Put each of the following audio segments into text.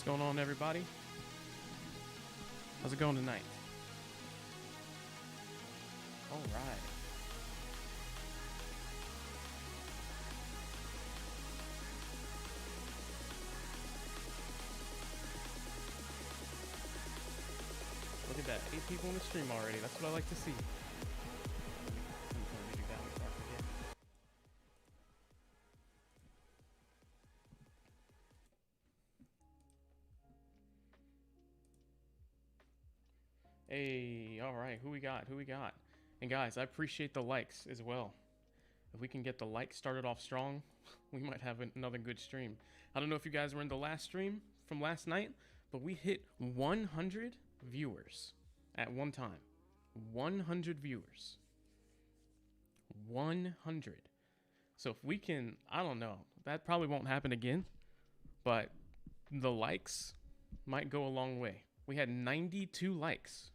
going on, everybody? How's it going tonight? All right. Look at that, 8 people in the stream already. That's what I like to see. Hey, all right, who we got? And guys, I appreciate the likes as well. If we can get the likes started off strong, we might have another good stream. I don't know if you guys were in the last stream from last night, but we hit 100 viewers at one time. 100 viewers. 100. So if we can, I don't know, that probably won't happen again, but the likes might go a long way. We had 92 likes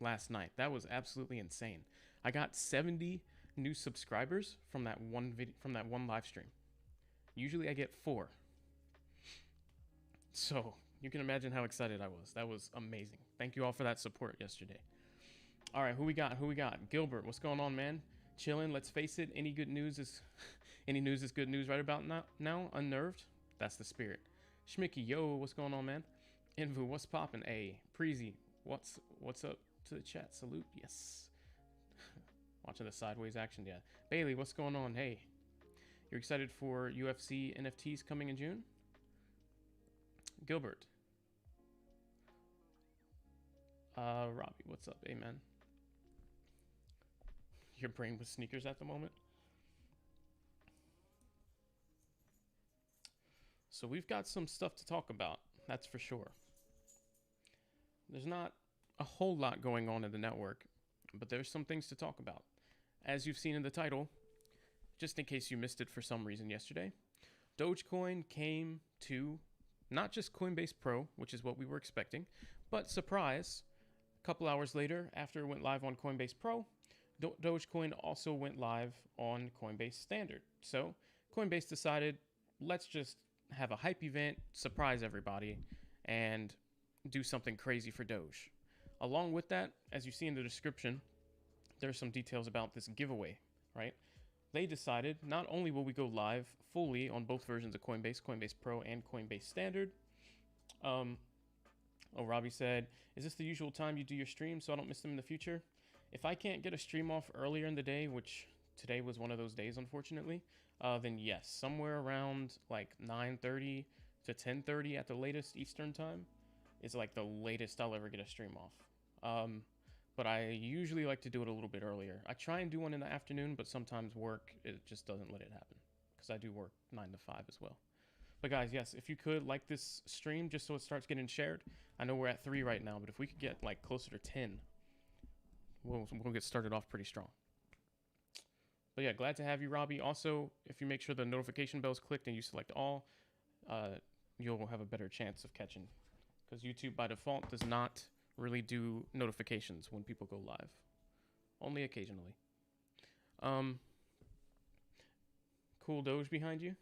last night. That was absolutely insane. I got 70 new subscribers from that one live stream. Usually I get 4. So you can imagine how excited I was. That was amazing. Thank you all for that support yesterday. All right, who we got? Gilbert, what's going on, man? Chilling. Let's face it. Any news is good news right about now. Unnerved. That's the spirit. Schmicky, yo, what's going on, man? Invu, what's poppin'? Hey, Preezy, what's up to the chat? Salute, yes. Watching the sideways action, yeah. Bailey, what's going on? Hey, you're excited for UFC NFTs coming in June? Gilbert. Robbie, what's up? Hey, man. Your brain with sneakers at the moment? So we've got some stuff to talk about, that's for sure. There's not a whole lot going on in the network, but there's some things to talk about. As you've seen in the title, just in case you missed it for some reason yesterday, Dogecoin came to not just Coinbase Pro, which is what we were expecting, but surprise, a couple hours later, after it went live on Coinbase Pro, Dogecoin also went live on Coinbase Standard. So Coinbase decided, let's just have a hype event, surprise everybody, and do something crazy for Doge. Along with that, as you see in the description, there's some details about this giveaway, right? They decided not only will we go live fully on both versions of Coinbase Pro and Coinbase Standard. Robbie said, is this the usual time you do your stream so I don't miss them in the future? If I can't get a stream off earlier in the day, which today was one of those days, unfortunately, then yes, somewhere around like 9:30 to 10:30 at the latest Eastern time is like the latest I'll ever get a stream off. But I usually like to do it a little bit earlier. I try and do one in the afternoon, but sometimes work, it just doesn't let it happen because I do work 9 to 5 as well. But guys, yes, if you could like this stream just so it starts getting shared. I know we're at 3 right now, but if we could get like closer to 10, we'll get started off pretty strong. But yeah, glad to have you, Robbie. Also, if you make sure the notification bell is clicked and you select all, you'll have a better chance of catching. Because YouTube by default does not really do notifications when people go live. Only occasionally. Cool Doge behind you?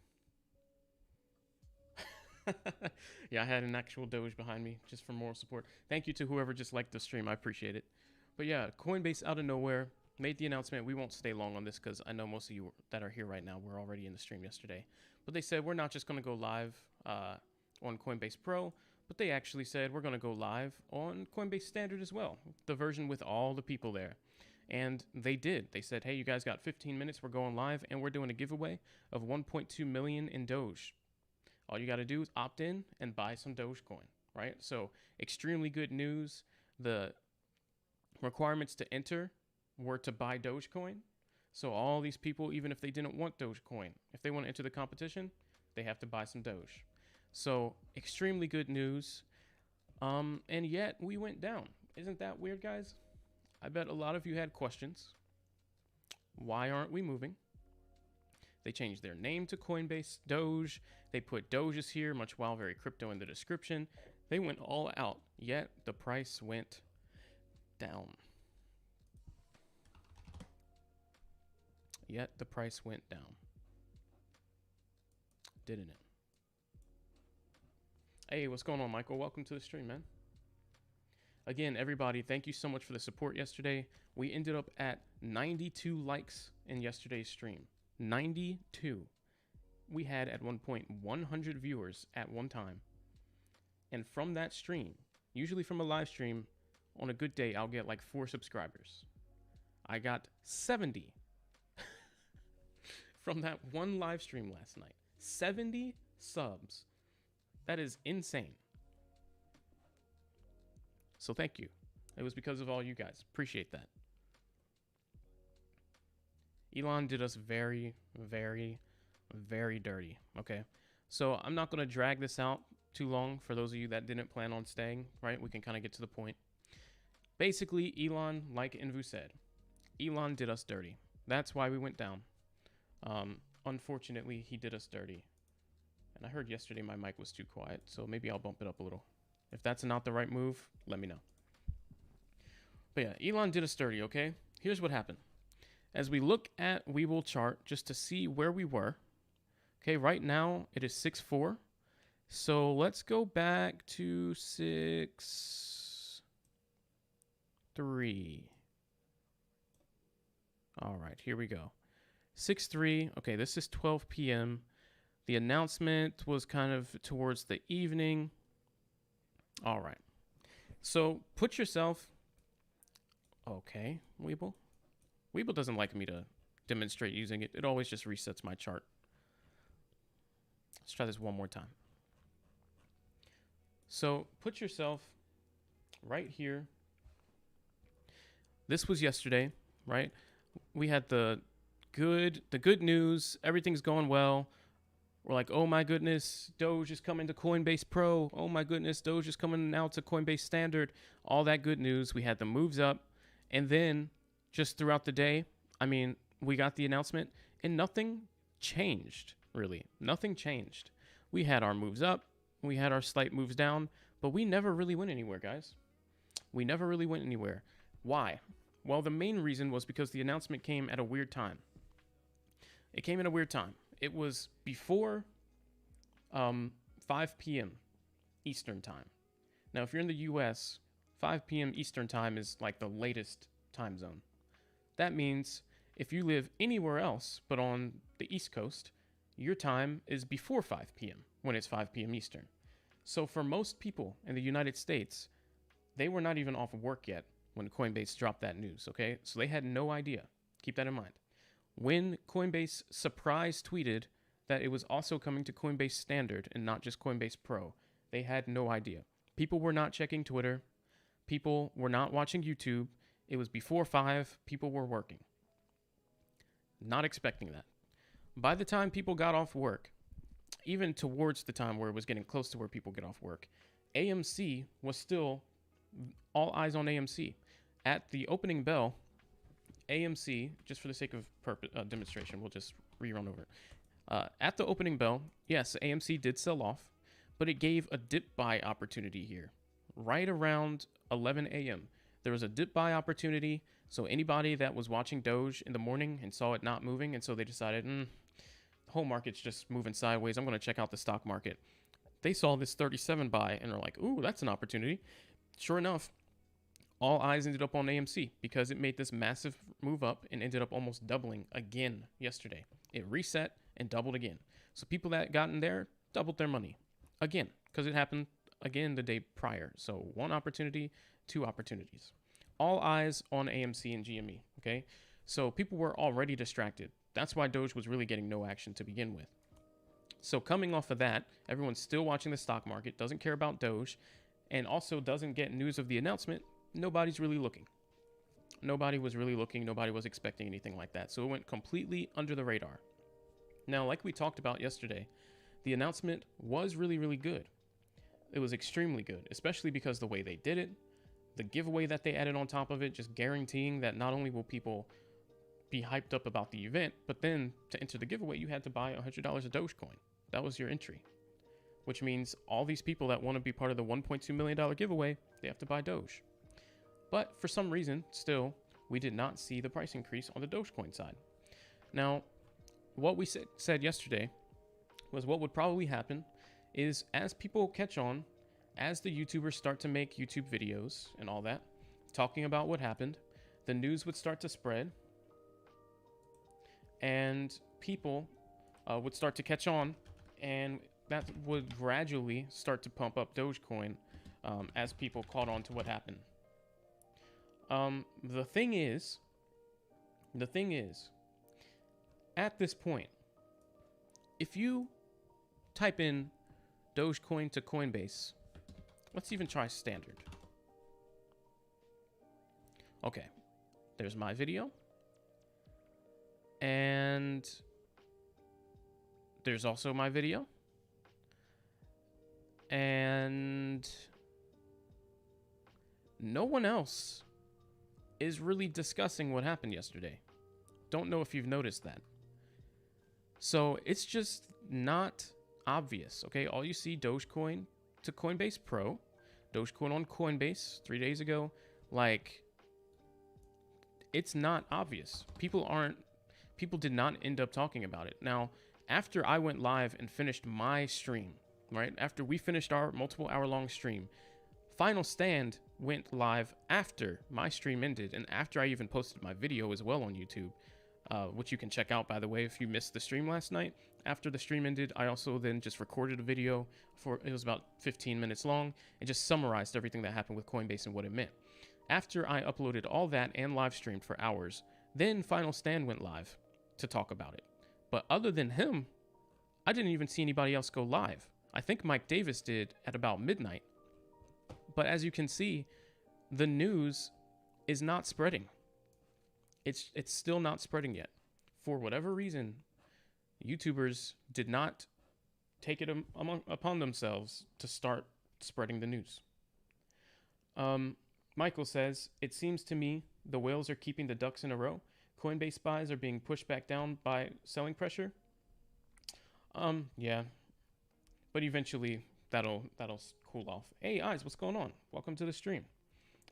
Yeah, I had an actual Doge behind me just for moral support. Thank you to whoever just liked the stream. I appreciate it. But yeah, Coinbase out of nowhere made the announcement. We won't stay long on this because I know most of you that are here right now were already in the stream yesterday. But they said we're not just going to go live on Coinbase Pro, but they actually said we're going to go live on Coinbase Standard as well, the version with all the people there. And they did. They said, hey, you guys got 15 minutes. We're going live, and we're doing a giveaway of 1.2 million in Doge. All you got to do is opt in and buy some Dogecoin, right? So extremely good news. The requirements to enter were to buy Dogecoin. So all these people, even if they didn't want Dogecoin, if they want to enter the competition, they have to buy some Doge. So extremely good news. And yet we went down. Isn't that weird, guys? I bet a lot of you had questions. Why aren't we moving? They changed their name to Coinbase Doge. They put Doges here, much while very crypto in the description. They went all out, yet the price went down. Yet the price went down. Didn't it? Hey, what's going on, Michael? Welcome to the stream, man. Again, everybody, thank you so much for the support yesterday. We ended up at 92 likes in yesterday's stream. 92. We had at one point 100 viewers at one time. And from that stream, usually from a live stream, on a good day, I'll get like 4 subscribers. I got 70 from that one live stream last night. 70 subs. That is insane. So thank you. It was because of all you guys. Appreciate that. Elon did us very, very, very dirty. Okay. So I'm not going to drag this out too long for those of you that didn't plan on staying, right? We can kind of get to the point. Basically, Elon, like Invu said, Elon did us dirty. That's why we went down. Unfortunately, he did us dirty. And I heard yesterday my mic was too quiet, so maybe I'll bump it up a little. If that's not the right move, let me know. But yeah, Elon did us dirty, okay? Here's what happened. As we look at Webull chart, just to see where we were, okay, right now it is 6.4. So let's go back to 6.3. All right, here we go. 6.3. Okay, this is 12 p.m. The announcement was kind of towards the evening. All right. So put yourself. Okay, Webull. Webull doesn't like me to demonstrate using it. It always just resets my chart. Let's try this one more time. So put yourself right here. This was yesterday, right? We had the good news. Everything's going well. We're like, oh my goodness, Doge is coming to Coinbase Pro. Oh my goodness, Doge is coming now to Coinbase Standard. All that good news. We had the moves up. And then just throughout the day, I mean, we got the announcement and nothing changed, really. Nothing changed. We had our moves up. We had our slight moves down. But we never really went anywhere, guys. We never really went anywhere. Why? Well, the main reason was because the announcement came at a weird time. It came at a weird time. It was before 5 p.m. Eastern time. Now, if you're in the U.S., 5 p.m. Eastern time is like the latest time zone. That means if you live anywhere else but on the East Coast, your time is before 5 p.m. when it's 5 p.m. Eastern. So for most people in the United States, they were not even off of work yet when Coinbase dropped that news, okay? So they had no idea. Keep that in mind. When Coinbase surprise tweeted that it was also coming to Coinbase Standard and not just Coinbase Pro, they had no idea. People were not checking Twitter. People were not watching YouTube. It was before 5. People were working. Not expecting that. By the time people got off work, even towards the time where it was getting close to where people get off work, AMC was still all eyes on AMC. At the opening bell, AMC, just for the sake of demonstration, we'll just rerun over it. At the opening bell, yes, AMC did sell off, but it gave a dip buy opportunity here. Right around 11 a.m., there was a dip buy opportunity. So anybody that was watching Doge in the morning and saw it not moving, and so they decided, the whole market's just moving sideways. I'm going to check out the stock market. They saw this 37 buy and are like, ooh, that's an opportunity. Sure enough, all eyes ended up on AMC because it made this massive move up and ended up almost doubling again yesterday. It reset and doubled again. So people that got in there doubled their money again because it happened again the day prior. So one opportunity, 2 opportunities. All eyes on AMC and GME, okay? So people were already distracted. That's why Doge was really getting no action to begin with. So coming off of that, everyone's still watching the stock market, doesn't care about Doge, and also doesn't get news of the announcement. Nobody's really looking. Nobody was really looking. Nobody was expecting anything like that. So it went completely under the radar. Now, like we talked about yesterday, the announcement was really, really good. It was extremely good, especially because the way they did it, the giveaway that they added on top of it, just guaranteeing that not only will people be hyped up about the event, but then to enter the giveaway, you had to buy $100 of Dogecoin. That was your entry, which means all these people that want to be part of the $1.2 million giveaway, they have to buy Doge. But for some reason, still, we did not see the price increase on the Dogecoin side. Now, what we said yesterday was what would probably happen is as people catch on, as the YouTubers start to make YouTube videos and all that, talking about what happened, the news would start to spread, and people would start to catch on, and that would gradually start to pump up Dogecoin as people caught on to what happened. The thing is, at this point, if you type in Dogecoin to Coinbase, let's even try standard. Okay, there's my video. And there's also my video. And no one else is really discussing what happened yesterday. Don't know if you've noticed that. So it's just not obvious, okay? All you see, Dogecoin to Coinbase Pro, Dogecoin on Coinbase 3 days ago. Like, it's not obvious. People did not end up talking about it. Now, after I went live and finished my stream, right? After we finished our multiple hour-long stream, Final Stand went live after my stream ended and after I even posted my video as well on YouTube, which you can check out, by the way, if you missed the stream last night. After the stream ended, I also then just recorded a video it was about 15 minutes long, and just summarized everything that happened with Coinbase and what it meant. After I uploaded all that and live streamed for hours, then Final Stand went live to talk about it. But other than him, I didn't even see anybody else go live. I think Mike Davis did at about midnight. But as you can see, the news is not spreading. It's still not spreading yet. For whatever reason, YouTubers did not take it upon themselves to start spreading the news. Michael says, it seems to me the whales are keeping the ducks in a row. Coinbase buys are being pushed back down by selling pressure. Yeah. But eventually that'll cool off. Hey, Eyes, what's going on? Welcome to the stream.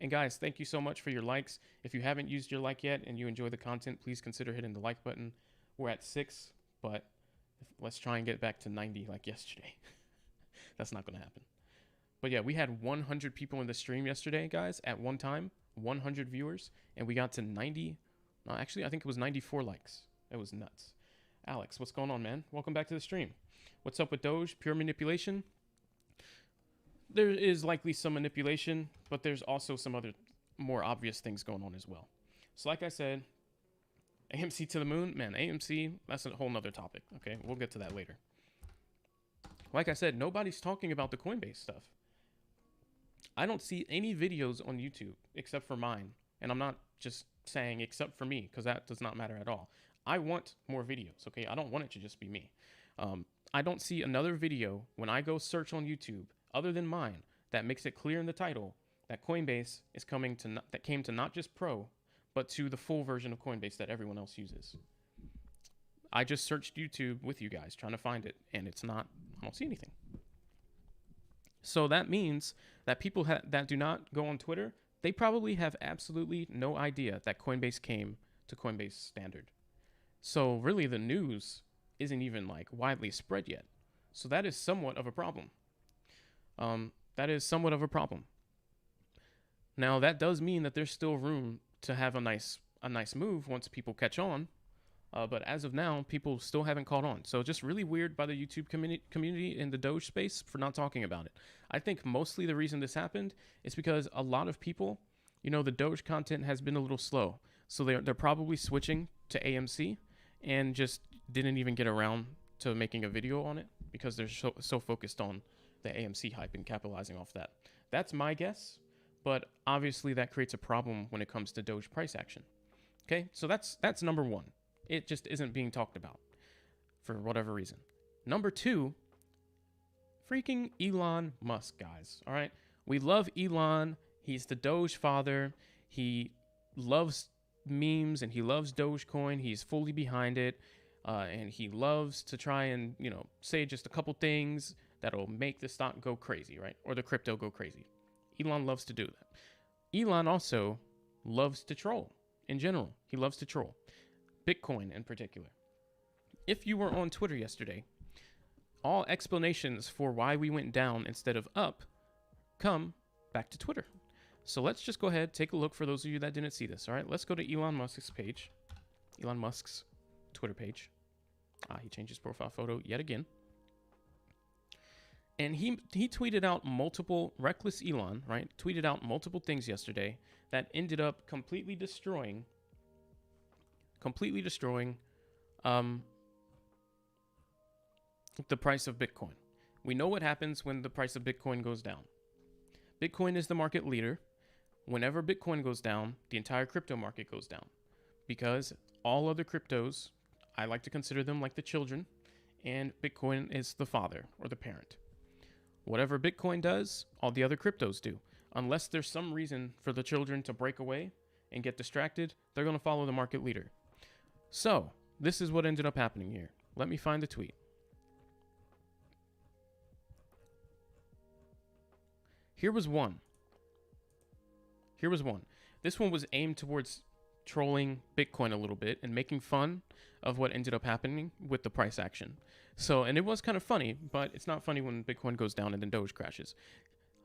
And guys, thank you so much for your likes. If you haven't used your like yet and you enjoy the content, please consider hitting the like button. We're at 6, but let's try and get back to 90 like yesterday. That's not going to happen. But yeah, we had 100 people in the stream yesterday, guys, at one time, 100 viewers, and we got to 90. No, actually, I think it was 94 likes. It was nuts. Alex, what's going on, man? Welcome back to the stream. What's up with Doge? Pure manipulation? There is likely some manipulation, but there's also some other more obvious things going on as well. So like I said, AMC to the moon, man, AMC, that's a whole nother topic. Okay, we'll get to that later. Like I said, nobody's talking about the Coinbase stuff. I don't see any videos on YouTube except for mine. And I'm not just saying except for me, because that does not matter at all. I want more videos, okay? I don't want it to just be me. I don't see another video when I go search on YouTube other than mine that makes it clear in the title that Coinbase is coming to that came to not just Pro, but to the full version of Coinbase that everyone else uses. I just searched YouTube with you guys trying to find it, and it's not, I don't see anything. So that means that people that do not go on Twitter, they probably have absolutely no idea that Coinbase came to Coinbase Standard. So really the news isn't even like widely spread yet. So that is somewhat of a problem. Now that does mean that there's still room to have a nice move once people catch on. But as of now, people still haven't caught on. So just really weird by the YouTube community in the Doge space for not talking about it. I think mostly the reason this happened is because a lot of people, you know, the Doge content has been a little slow. So they're probably switching to AMC and just didn't even get around to making a video on it because they're so focused on the AMC hype and capitalizing off that. That's my guess. But obviously that creates a problem when it comes to Doge price action. Okay, so that's number one. It just isn't being talked about for whatever reason. Number two, freaking Elon Musk, guys. All right. We love Elon. He's the Doge father. He loves memes and he loves Dogecoin. He's fully behind it. And he loves to try and, you know, say just a couple things that'll make the stock go crazy, right? Or the crypto go crazy. Elon loves to do that. Elon also loves to troll in general. He loves to troll. Bitcoin in particular. If you were on Twitter yesterday, all explanations for why we went down instead of up come back to Twitter. So let's just go ahead, take a look for those of you that didn't see this. All right, let's go to Elon Musk's page, Elon Musk's Twitter page. He changed his profile photo yet again. And he tweeted out multiple, reckless Elon, right? Tweeted out multiple things yesterday that ended up completely destroying the price of Bitcoin. We know what happens when the price of Bitcoin goes down. Bitcoin is the market leader. Whenever Bitcoin goes down, the entire crypto market goes down, because all other cryptos, I like to consider them like the children, and Bitcoin is the father or the parent. Whatever Bitcoin does, all the other cryptos do. Unless there's some reason for the children to break away and get distracted, they're going to follow the market leader. So this is what ended up happening here. Let me find the tweet. Here was one. This one was aimed towards trolling Bitcoin a little bit and making fun of what ended up happening with the price action. So, and it was kind of funny, but it's not funny when Bitcoin goes down and then Doge crashes.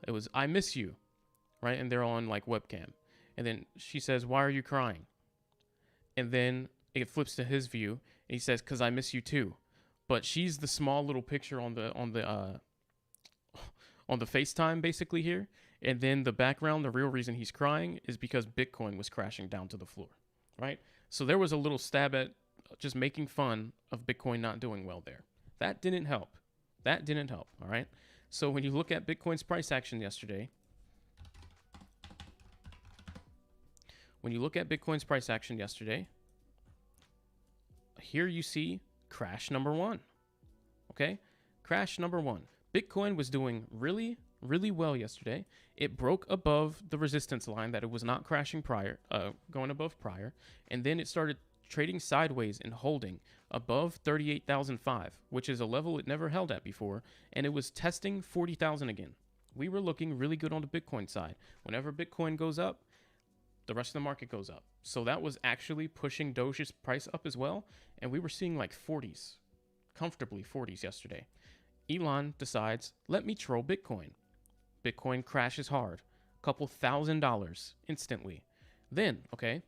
It was, I miss you, right? And they're on like webcam. And then she says, why are you crying? And then it flips to his view and he says, cause I miss you too. But she's the small little picture on the FaceTime basically here. And then the background, the real reason he's crying is because Bitcoin was crashing down to the floor, right? So there was a little stab at just making fun of Bitcoin not doing well there. That didn't help. All right? So when you look at Bitcoin's price action yesterday, here you see crash number one, okay? Crash number one. Bitcoin was doing really, really well yesterday. It broke above the resistance line that it was not crashing prior, going above prior, and then it started trading sideways and holding above 38,005, which is a level it never held at before, and it was testing 40,000 again. We were looking really good on the Bitcoin side. Whenever Bitcoin goes up, the rest of the market goes up. So that was actually pushing Doge's price up as well, and we were seeing like 40s, comfortably 40s yesterday. Elon decides, let me troll Bitcoin. Bitcoin crashes hard, couple $1,000 instantly. Then, okay,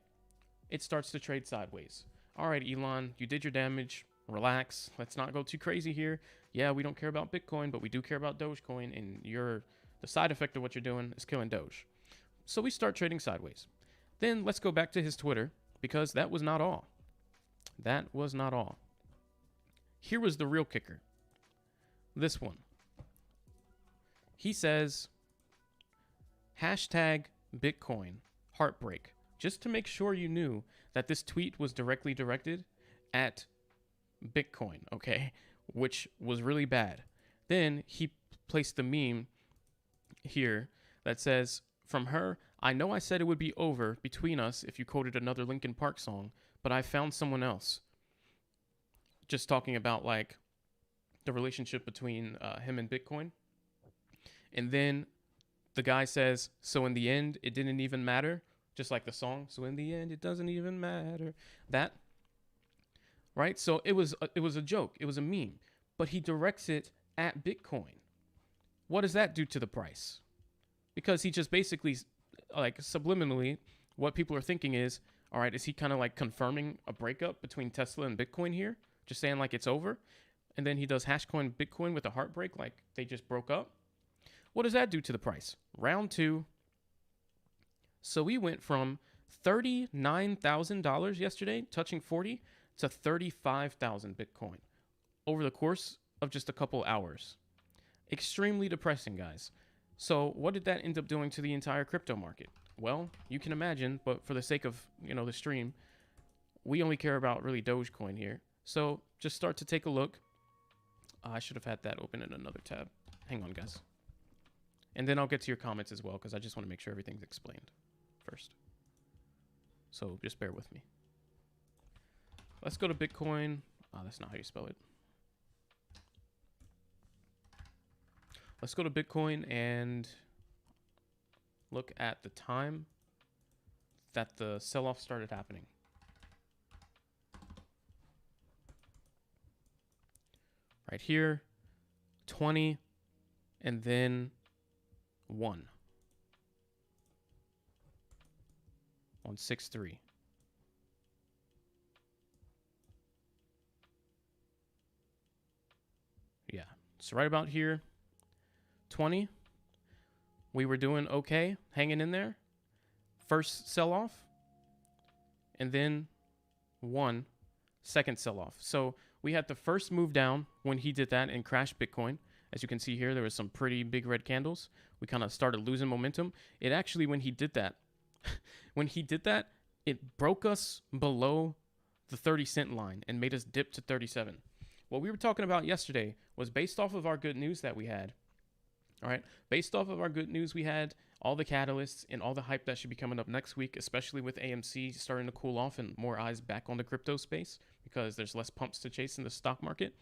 it starts to trade sideways. All right, Elon, you did your damage. Relax. Let's not go too crazy here. Yeah, we don't care about Bitcoin, but we do care about Dogecoin, and the side effect of what you're doing is killing Doge. So we start trading sideways. Then let's go back to his Twitter, because that was not all. Here was the real kicker. This one. He says, hashtag Bitcoin heartbreak. Just to make sure you knew that this tweet was directly directed at Bitcoin, okay? Which was really bad. Then he placed the meme here that says, from her, I know I said it would be over between us if you quoted another Linkin Park song, but I found someone else. Just talking about like the relationship between him and Bitcoin. And then the guy says, so in the end, it didn't even matter. Just like the song. So in the end, it doesn't even matter. That, right? So it was a joke. It was a meme. But he directs it at Bitcoin. What does that do to the price? Because he just basically, like subliminally, what people are thinking is, all right, is he kind of like confirming a breakup between Tesla and Bitcoin here? Just saying like it's over? And then he does Hashcoin Bitcoin with a heartbreak, like they just broke up? What does that do to the price? Round two. So we went from $39,000 yesterday, touching 40, to 35,000 Bitcoin over the course of just a couple hours. Extremely depressing, guys. So what did that end up doing to the entire crypto market? Well, you can imagine, but for the sake of, the stream, we only care about really Dogecoin here. So just start to take a look. I should have had that open in another tab. Hang on, guys. And then I'll get to your comments as well, because I just want to make sure everything's explained first. So just bear with me. Let's go to Bitcoin. That's not how you spell it. Let's go to Bitcoin and look at the time that the sell-off started happening. Right here, 20, and then 1 on 6-3. Yeah, so right about here, 20. We were doing okay, hanging in there. First sell-off, and then 1 second sell-off. So we had the first move down when he did that and crashed Bitcoin. As you can see here, there was some pretty big red candles. We kind of started losing momentum. It actually, when he did that, it broke us below the 30-cent line and made us dip to 37. What we were talking about yesterday was based off of our good news that we had. All right, based off of our good news we had, all the catalysts and all the hype that should be coming up next week, especially with AMC starting to cool off and more eyes back on the crypto space because there's less pumps to chase in the stock market,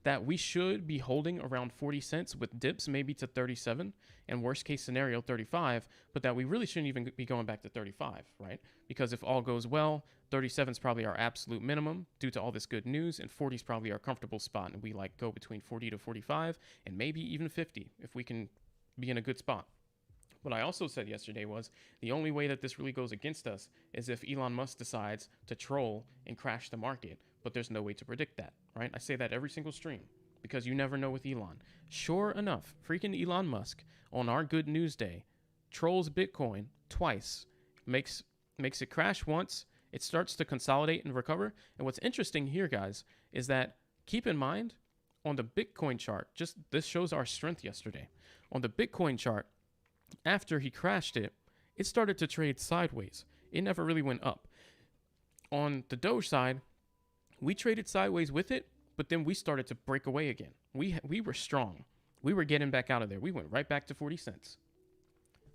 that we should be holding around 40 cents with dips maybe to 37 and worst case scenario 35, but that we really shouldn't even be going back to 35, right? Because if all goes well, 37 is probably our absolute minimum due to all this good news, and 40 is probably our comfortable spot, and we like go between 40 to 45 and maybe even 50 if we can be in a good spot. What I also said yesterday was the only way that this really goes against us is if Elon Musk decides to troll and crash the market, but there's no way to predict that, right? I say that every single stream because you never know with Elon. Sure enough, freaking Elon Musk on our good news day trolls Bitcoin twice, makes it crash once, it starts to consolidate and recover. And what's interesting here, guys, is that keep in mind on the Bitcoin chart, just this shows our strength yesterday. On the Bitcoin chart, after he crashed it, it started to trade sideways. It never really went up. On the Doge side, we traded sideways with it, but then we started to break away again. We were strong. We were getting back out of there. We went right back to 40 cents.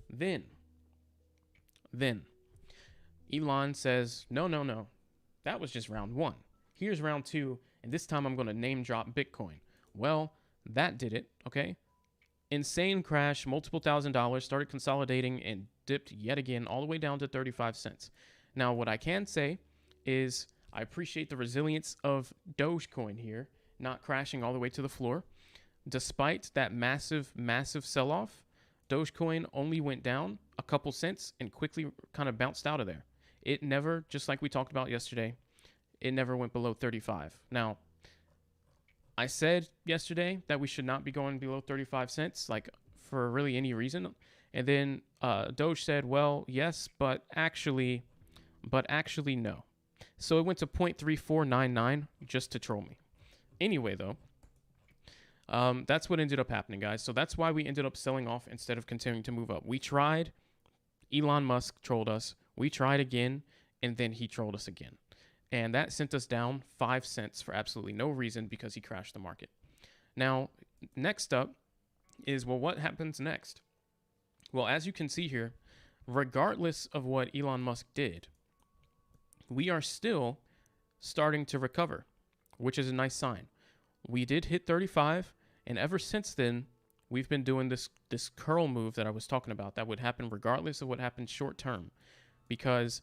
Then Elon says, no. That was just round 1. Here's round 2, and this time I'm going to name drop Bitcoin. Well, that did it, okay? Insane crash, multiple $1,000s, started consolidating and dipped yet again all the way down to 35 cents. Now, what I can say is I appreciate the resilience of Dogecoin here, not crashing all the way to the floor. Despite that massive sell-off, Dogecoin only went down a couple cents and quickly kind of bounced out of there. It never, just like we talked about yesterday, it never went below 35. Now, I said yesterday that we should not be going below 35 cents, like for really any reason. And then Doge said, well, yes, but actually no. So it went to 0.3499 just to troll me. Anyway, though, that's what ended up happening, guys. So that's why we ended up selling off instead of continuing to move up. We tried. Elon Musk trolled us. We tried again, and then he trolled us again. And that sent us down 5 cents for absolutely no reason because he crashed the market. Now, next up is, well, what happens next? Well, as you can see here, regardless of what Elon Musk did, we are still starting to recover, which is a nice sign. We did hit 35, and ever since then, we've been doing this curl move that I was talking about that would happen regardless of what happened short term, because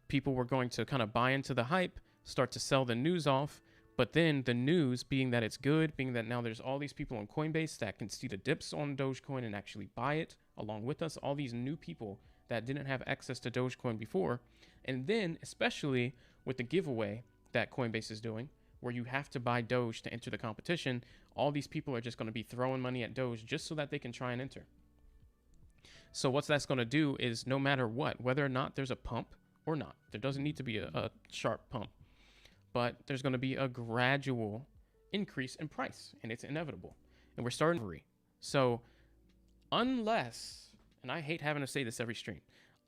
people were going to kind of buy into the hype, start to sell the news off, but then the news being that it's good, being that now there's all these people on Coinbase that can see the dips on Dogecoin and actually buy it along with us, all these new people that didn't have access to Dogecoin before, and then especially with the giveaway that Coinbase is doing, where you have to buy Doge to enter the competition, all these people are just going to be throwing money at Doge just so that they can try and enter. So what that's going to do is no matter what, whether or not there's a pump or not, there doesn't need to be a sharp pump, but there's going to be a gradual increase in price, and it's inevitable. And we're starting to. So unless, and I hate having to say this every stream,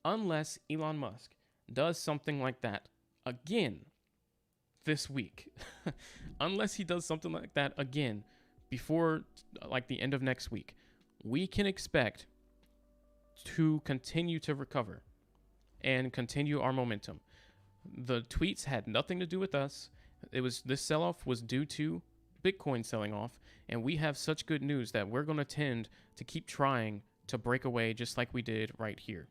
unless Elon Musk does something like that again this week, unless he does something like that again before like the end of next week, we can expect to continue to recover and continue our momentum. The tweets had nothing to do with us. This sell-off was due to Bitcoin selling off, and we have such good news that we're going to tend to keep trying to break away just like we did right here.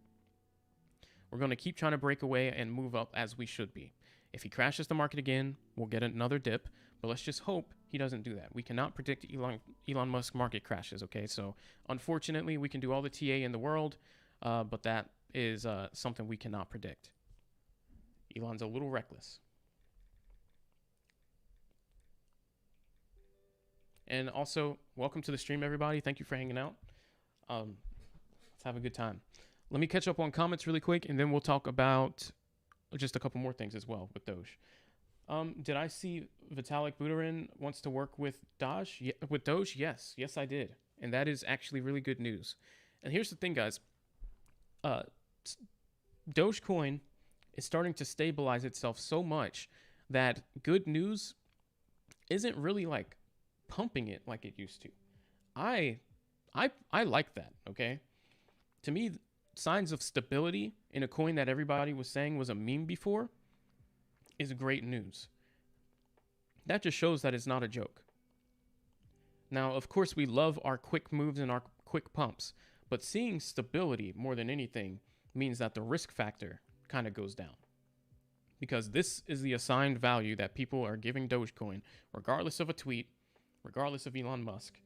We're going to keep trying to break away and move up as we should be. If he crashes the market again, we'll get another dip, But let's just hope he doesn't do that. We cannot predict Elon Musk market crashes, okay? So unfortunately, we can do all the TA in the world, but that is something we cannot predict. Elon's a little reckless. And also, welcome to the stream, everybody. Thank you for hanging out. Let's have a good time. Let me catch up on comments really quick, and then we'll talk about just a couple more things as well with Doge. Did I see Vitalik Buterin wants to work with Doge? With Doge? Yes, I did, and that is actually really good news. And here's the thing, guys. Dogecoin is starting to stabilize itself so much that good news isn't really like pumping it like it used to. I like that, okay? To me, signs of stability in a coin that everybody was saying was a meme before is great news. That just shows that it's not a joke. Now, of course, we love our quick moves and our quick pumps, but seeing stability more than anything means that the risk factor kind of goes down. Because this is the assigned value that people are giving Dogecoin, regardless of a tweet, regardless of Elon Musk,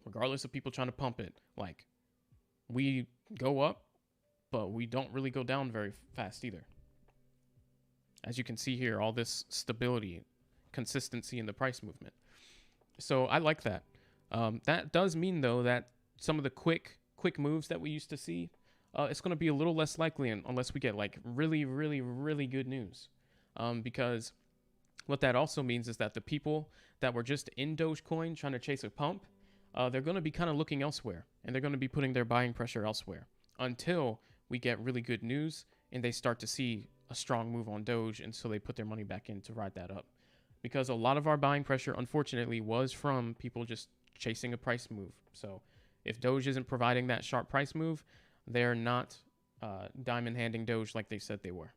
regardless of people trying to pump it. Like, we go up, but we don't really go down very fast either. As you can see here, all this stability, consistency in the price movement. So I like that. That does mean, though, that some of the quick moves that we used to see, it's going to be a little less likely unless we get like really, really, really good news. Because what that also means is that the people that were just in Dogecoin trying to chase a pump, they're going to be kind of looking elsewhere, and they're going to be putting their buying pressure elsewhere until we get really good news and they start to see a strong move on Doge, and so they put their money back in to ride that up. Because a lot of our buying pressure, unfortunately, was from people just chasing a price move. So if Doge isn't providing that sharp price move, they're not diamond handing Doge like they said they were.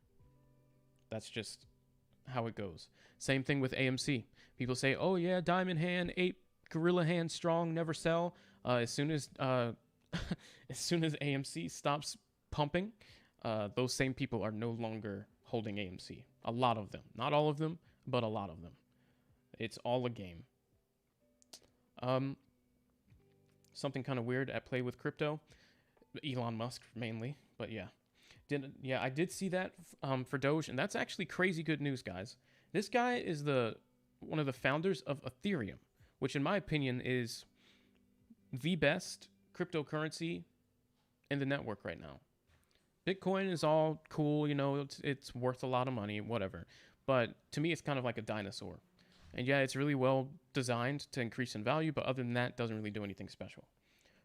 That's just how it goes. Same thing with AMC. People say, oh yeah, diamond hand, 8 gorilla hand strong, never sell. As soon as AMC stops pumping, those same people are no longer holding AMC. A lot of them. Not all of them, but a lot of them. It's all a game. Something kind of weird at play with crypto. Elon Musk mainly, but yeah. I did see that for Doge, and that's actually crazy good news, guys. This guy is one of the founders of Ethereum, which in my opinion is the best cryptocurrency in the network right now. Bitcoin is all cool, you know, it's worth a lot of money, whatever. But to me, it's kind of like a dinosaur. And yeah, it's really well designed to increase in value, but other than that, it doesn't really do anything special.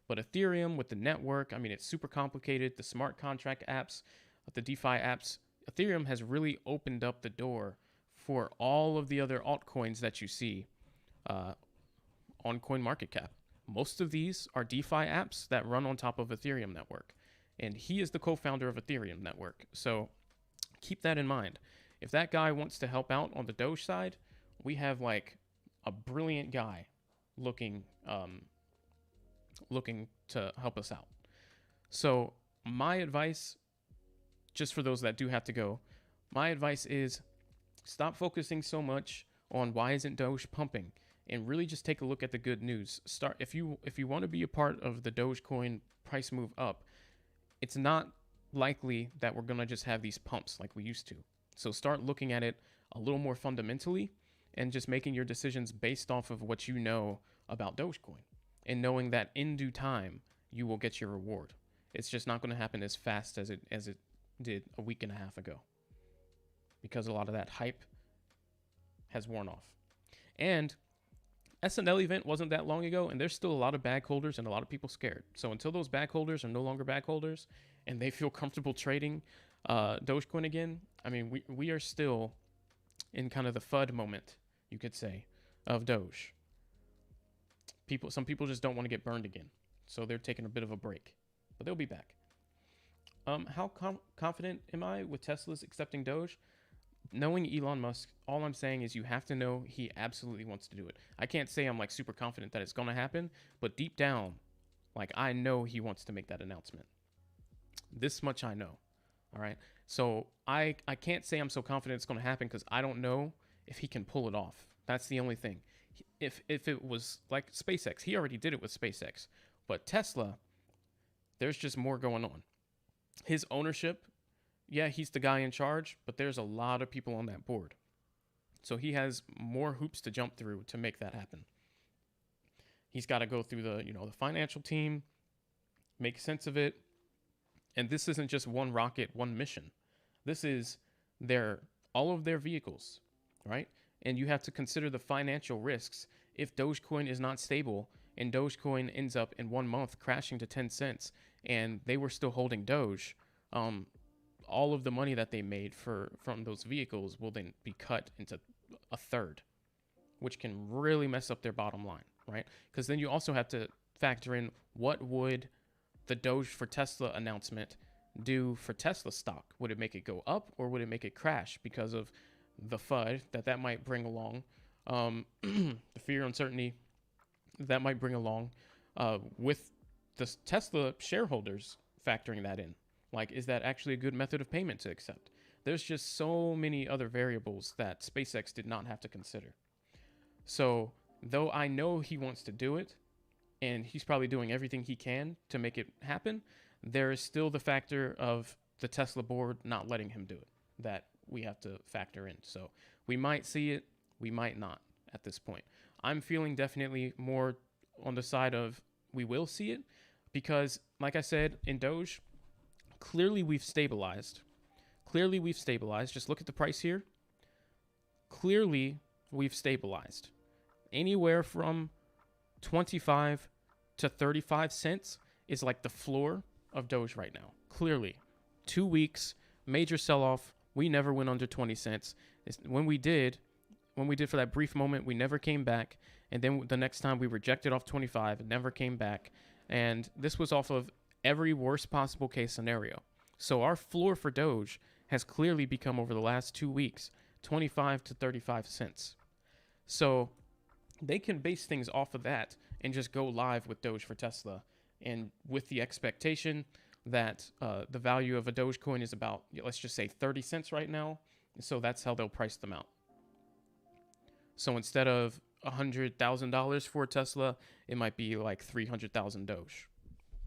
But Ethereum with the network, I mean, it's super complicated. The smart contract apps, the DeFi apps, Ethereum has really opened up the door for all of the other altcoins that you see on CoinMarketCap. Most of these are DeFi apps that run on top of Ethereum network. And he is the co-founder of Ethereum network. So keep that in mind. If that guy wants to help out on the Doge side, we have like a brilliant guy looking to help us out. So my advice, just for those that do have to go, my advice is stop focusing so much on why isn't Doge pumping, and really just take a look at the good news. If you want to be a part of the Dogecoin price move up, it's not likely that we're going to just have these pumps like we used to. So start looking at it a little more fundamentally and just making your decisions based off of what you know about Dogecoin, and knowing that in due time you will get your reward. It's just not going to happen as fast as it did a week and a half ago, because a lot of that hype has worn off. And SNL event wasn't that long ago, and there's still a lot of bag holders and a lot of people scared. So until those bag holders are no longer bag holders and they feel comfortable trading Dogecoin again, I mean, we are still in kind of the FUD moment, you could say, of Doge. Some people just don't want to get burned again, so they're taking a bit of a break, but they'll be back. How confident am I with Tesla's accepting Doge? Knowing Elon Musk, all I'm saying is you have to know he absolutely wants to do it. I can't say I'm like super confident that it's going to happen, but deep down, like I know he wants to make that announcement. This much I know. All right. So I can't say I'm so confident it's going to happen because I don't know if he can pull it off That's the only thing. If it was like SpaceX, he already did it with SpaceX. But Tesla, there's just more going on. His ownership, yeah, he's the guy in charge, but there's a lot of people on that board. So he has more hoops to jump through to make that happen. He's got to go through the financial team, make sense of it. And this isn't just one rocket, one mission. This is all of their vehicles, right? And you have to consider the financial risks. If Dogecoin is not stable and Dogecoin ends up in 1 month crashing to 10 cents and they were still holding Doge, all of the money that they made from those vehicles will then be cut into a third, which can really mess up their bottom line, right? Because then you also have to factor in what would the Doge for Tesla announcement do for Tesla stock? Would it make it go up or would it make it crash because of the FUD that might bring along, the fear, uncertainty that might bring along, with the Tesla shareholders factoring that in? Like, is that actually a good method of payment to accept? There's just so many other variables that SpaceX did not have to consider. So though I know he wants to do it, and he's probably doing everything he can to make it happen, there is still the factor of the Tesla board not letting him do it that we have to factor in. So we might see it, we might not at this point. I'm feeling definitely more on the side of we will see it because, like I said, in Doge, clearly we've stabilized. Just look at the price here. Clearly we've stabilized. Anywhere from 25 to 35 cents is like the floor of Doge right now. Clearly, 2 weeks, major sell-off. We never went under 20 cents. When we did for that brief moment, we never came back. And then the next time we rejected off 25, it never came back. And this was off of every worst possible case scenario. So our floor for Doge has clearly become, over the last 2 weeks, 25 to 35 cents. So they can base things off of that and just go live with Doge for Tesla, and with the expectation that the value of a Dogecoin is about, let's just say 30 cents right now. So that's how they'll price them out. So instead of $100,000 for Tesla, it might be like 300,000 Doge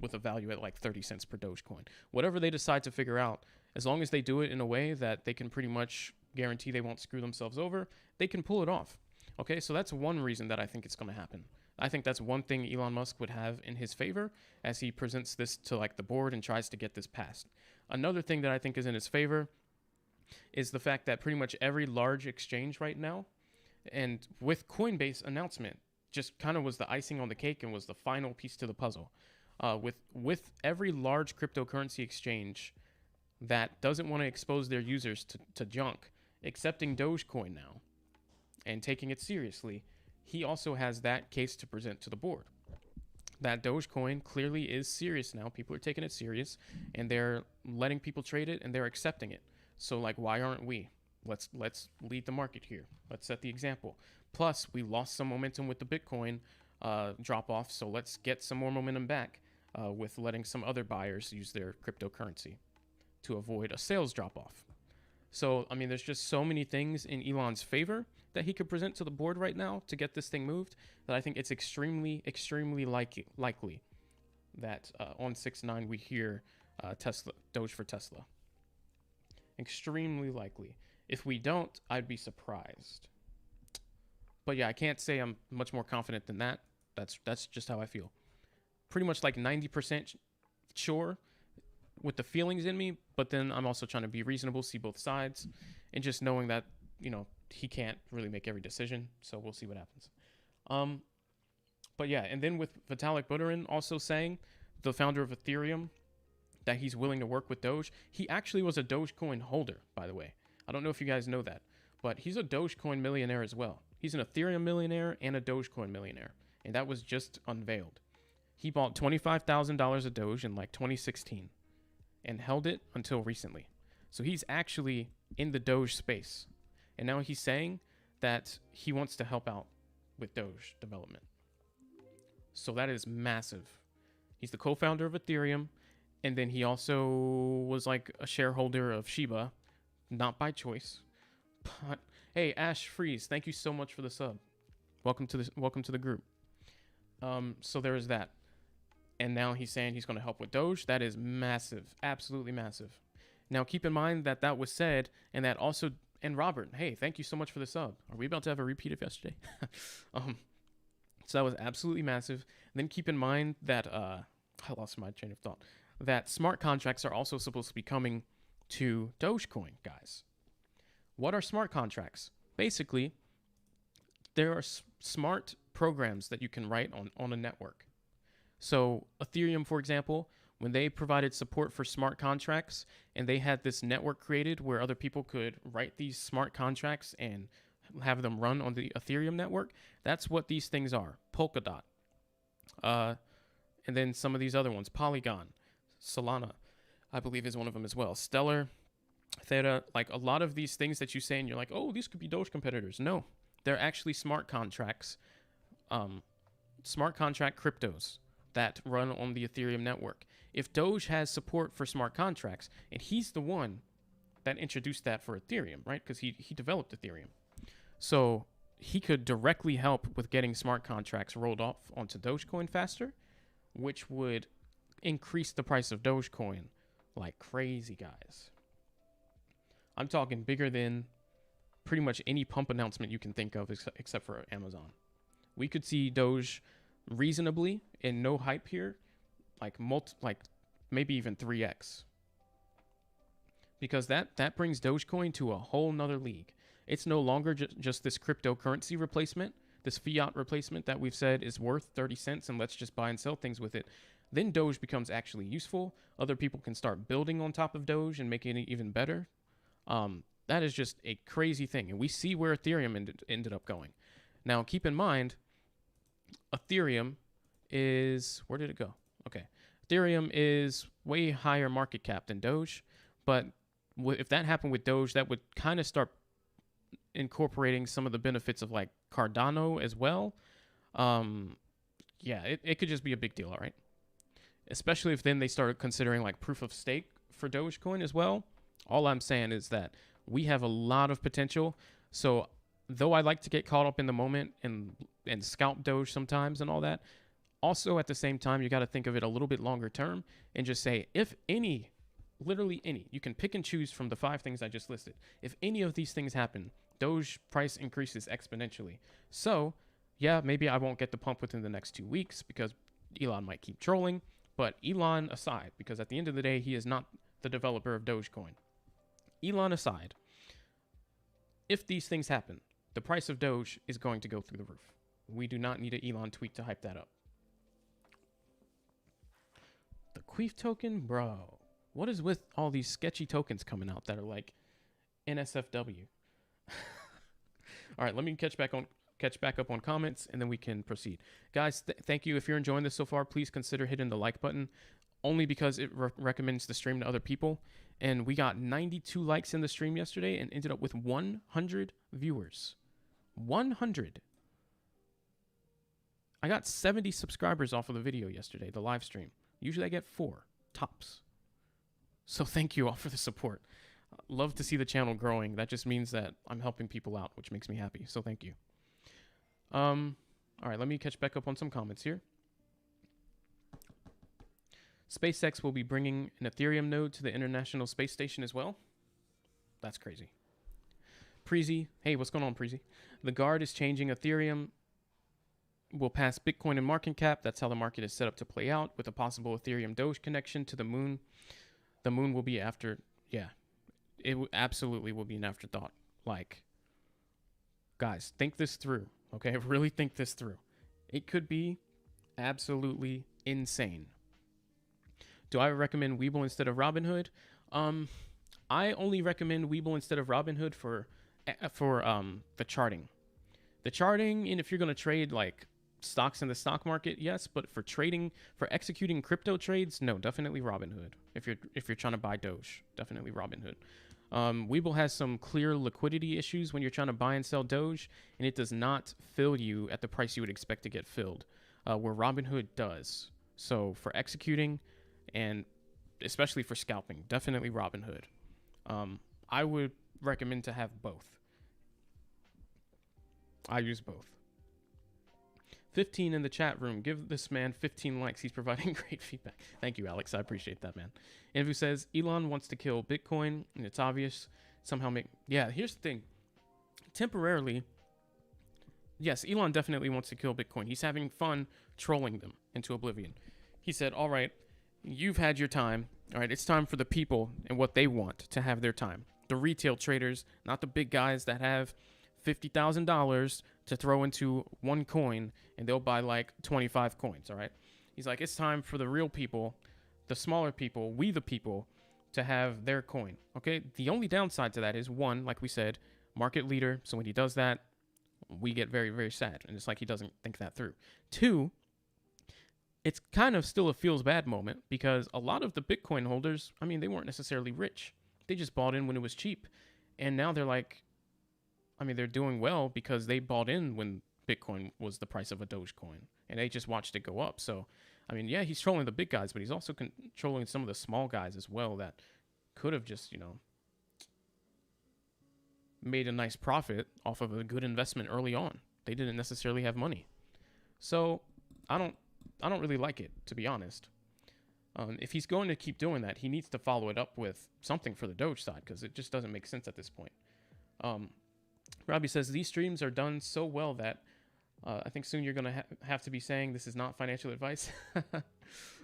with a value at like 30 cents per Dogecoin. Whatever they decide to figure out, as long as they do it in a way that they can pretty much guarantee they won't screw themselves over, they can pull it off. Okay, so that's one reason that I think it's going to happen. I think that's one thing Elon Musk would have in his favor as he presents this to like the board and tries to get this passed. Another thing that I think is in his favor is the fact that pretty much every large exchange right now, and with Coinbase announcement, just kind of was the icing on the cake and was the final piece to the puzzle. With every large cryptocurrency exchange that doesn't want to expose their users to junk, accepting Dogecoin now and taking it seriously, he also has that case to present to the board. That Dogecoin clearly is serious now. People are taking it serious and they're letting people trade it and they're accepting it. So like, why aren't we? Let's lead the market here. Let's set the example. Plus, we lost some momentum with the Bitcoin drop off. So let's get some more momentum back with letting some other buyers use their cryptocurrency to avoid a sales drop off. So, I mean, there's just so many things in Elon's favor that he could present to the board right now to get this thing moved that I think it's extremely, extremely likely that on 6/9 we hear Doge for Tesla. Extremely likely. If we don't, I'd be surprised. But yeah, I can't say I'm much more confident than that. That's just how I feel. Pretty much like 90% sure with the feelings in me, but then I'm also trying to be reasonable, see both sides, and just knowing that, he can't really make every decision, so we'll see what happens. But yeah, and then with Vitalik Buterin also saying, the founder of Ethereum, that he's willing to work with Doge. He actually was a Dogecoin holder, by the way. I don't know if you guys know that, but he's a Dogecoin millionaire as well. He's an Ethereum millionaire and a Dogecoin millionaire, and that was just unveiled. He bought $25,000 of Doge in like 2016 and held it until recently. So he's actually in the Doge space. And now he's saying that he wants to help out with Doge development. So that is massive. He's the co-founder of Ethereum. And then he also was like a shareholder of Shiba, not by choice, but Hey, Ash Freeze, thank you so much for the sub. Welcome to the group. So there is that. And now he's saying he's going to help with Doge. That is massive, absolutely massive. Now keep in mind that that was said, and that also, and Robert, hey, thank you so much for the sub. Are we about to have a repeat of yesterday? So that was absolutely massive. And then keep in mind that I lost my train of thought. That smart contracts are also supposed to be coming to Dogecoin, guys. What are smart contracts? Basically, there are smart programs that you can write on a network. So Ethereum, for example, when they provided support for smart contracts and they had this network created where other people could write these smart contracts and have them run on the Ethereum network, that's what these things are. Polkadot. And then some of these other ones, Polygon, Solana, I believe is one of them as well. Stellar, Theta, like a lot of these things that you say and you're like, oh, these could be Doge competitors. No, they're actually smart contracts, smart contract cryptos that run on the Ethereum network. If Doge has support for smart contracts, and he's the one that introduced that for Ethereum, right? Because he developed Ethereum. So he could directly help with getting smart contracts rolled off onto Dogecoin faster, which would increase the price of Dogecoin like crazy, guys. I'm talking bigger than pretty much any pump announcement you can think of except for Amazon. We could see Doge reasonably and no hype here, like maybe even 3x. Because that brings Dogecoin to a whole nother league. It's no longer just this cryptocurrency replacement, this fiat replacement that we've said is worth 30 cents and let's just buy and sell things with it. Then Doge becomes actually useful. Other people can start building on top of Doge and making it even better. That is just a crazy thing. And we see where Ethereum ended up going. Now, keep in mind, Ethereum is, where did it go? Okay. Ethereum is way higher market cap than Doge. But if that happened with Doge, that would kind of start incorporating some of the benefits of like Cardano as well. Yeah, it could just be a big deal, all right? Especially if then they started considering like proof of stake for Dogecoin as well. All I'm saying is that we have a lot of potential. So though I like to get caught up in the moment and scalp Doge sometimes and all that, also at the same time, you got to think of it a little bit longer term and just say, if any, literally any, you can pick and choose from the 5 things I just listed. If any of these things happen, Doge price increases exponentially. So yeah, maybe I won't get the pump within the next 2 weeks because Elon might keep trolling, but Elon aside, because at the end of the day, he is not the developer of Dogecoin. Elon aside, if these things happen, the price of Doge is going to go through the roof. We do not need an Elon tweet to hype that up. The Queef token, bro. What is with all these sketchy tokens coming out that are like NSFW? All right, let me catch back up on comments and then we can proceed. Guys, thank you. If you're enjoying this so far, please consider hitting the like button, only because it recommends the stream to other people. And we got 92 likes in the stream yesterday and ended up with 100 viewers. 100. I got 70 subscribers off of the video yesterday, the live stream. Usually I get 4 tops. So thank you all for the support. Love to see the channel growing. That just means that I'm helping people out, which makes me happy. So thank you. All right, let me catch back up on some comments here. SpaceX will be bringing an Ethereum node to the International Space Station as well. That's crazy. Preezy, hey, what's going on, Preezy? The guard is changing. Ethereum will pass Bitcoin in market cap. That's how the market is set up to play out, with a possible Ethereum Doge connection to the moon. The moon will be after, yeah, it absolutely will be an afterthought. Like, guys, think this through, okay? Really think this through. It could be absolutely insane. Do I recommend Webull instead of Robinhood? I only recommend Webull instead of Robinhood for the charting. The charting, and if you're going to trade like stocks in the stock market, yes, but for trading, for executing crypto trades, no, definitely Robinhood. If you're trying to buy Doge, definitely Robinhood. Webull has some clear liquidity issues when you're trying to buy and sell Doge, and it does not fill you at the price you would expect to get filled, where Robinhood does. So for executing, and especially for scalping, definitely Robinhood. I would recommend to have both. I use both. 15 in the chat room. Give this man 15 likes. He's providing great feedback. Thank you, Alex. I appreciate that, man. Andrew says, Elon wants to kill Bitcoin, and it's obvious. Somehow make... Yeah, here's the thing. Temporarily, yes, Elon definitely wants to kill Bitcoin. He's having fun trolling them into oblivion. He said, all right, you've had your time. All right, it's time for the people and what they want to have their time. The retail traders, not the big guys that have $50,000 to throw into one coin and they'll buy like 25 coins, all right? He's like, it's time for the real people, the smaller people, we the people, to have their coin, okay? The only downside to that is, one, like we said, market leader. So when he does that, we get very, very sad. And it's like he doesn't think that through. Two, it's kind of still a feels bad moment because a lot of the Bitcoin holders, I mean, they weren't necessarily rich. They just bought in when it was cheap. And now they're like, I mean, they're doing well because they bought in when Bitcoin was the price of a Dogecoin. And they just watched it go up. So, I mean, yeah, he's trolling the big guys, but he's also controlling some of the small guys as well that could have just, made a nice profit off of a good investment early on. They didn't necessarily have money. So I don't really like it, to be honest. If he's going to keep doing that, he needs to follow it up with something for the Doge side because it just doesn't make sense at this point. Robbie says, these streams are done so well that I think soon you're going to have to be saying this is not financial advice.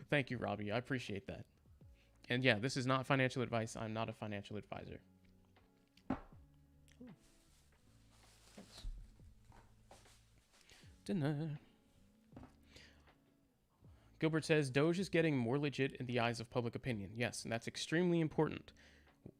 Thank you, Robbie. I appreciate that. And yeah, this is not financial advice. I'm not a financial advisor. Thanks. Dinner. Gilbert says, Doge is getting more legit in the eyes of public opinion. Yes, and that's extremely important.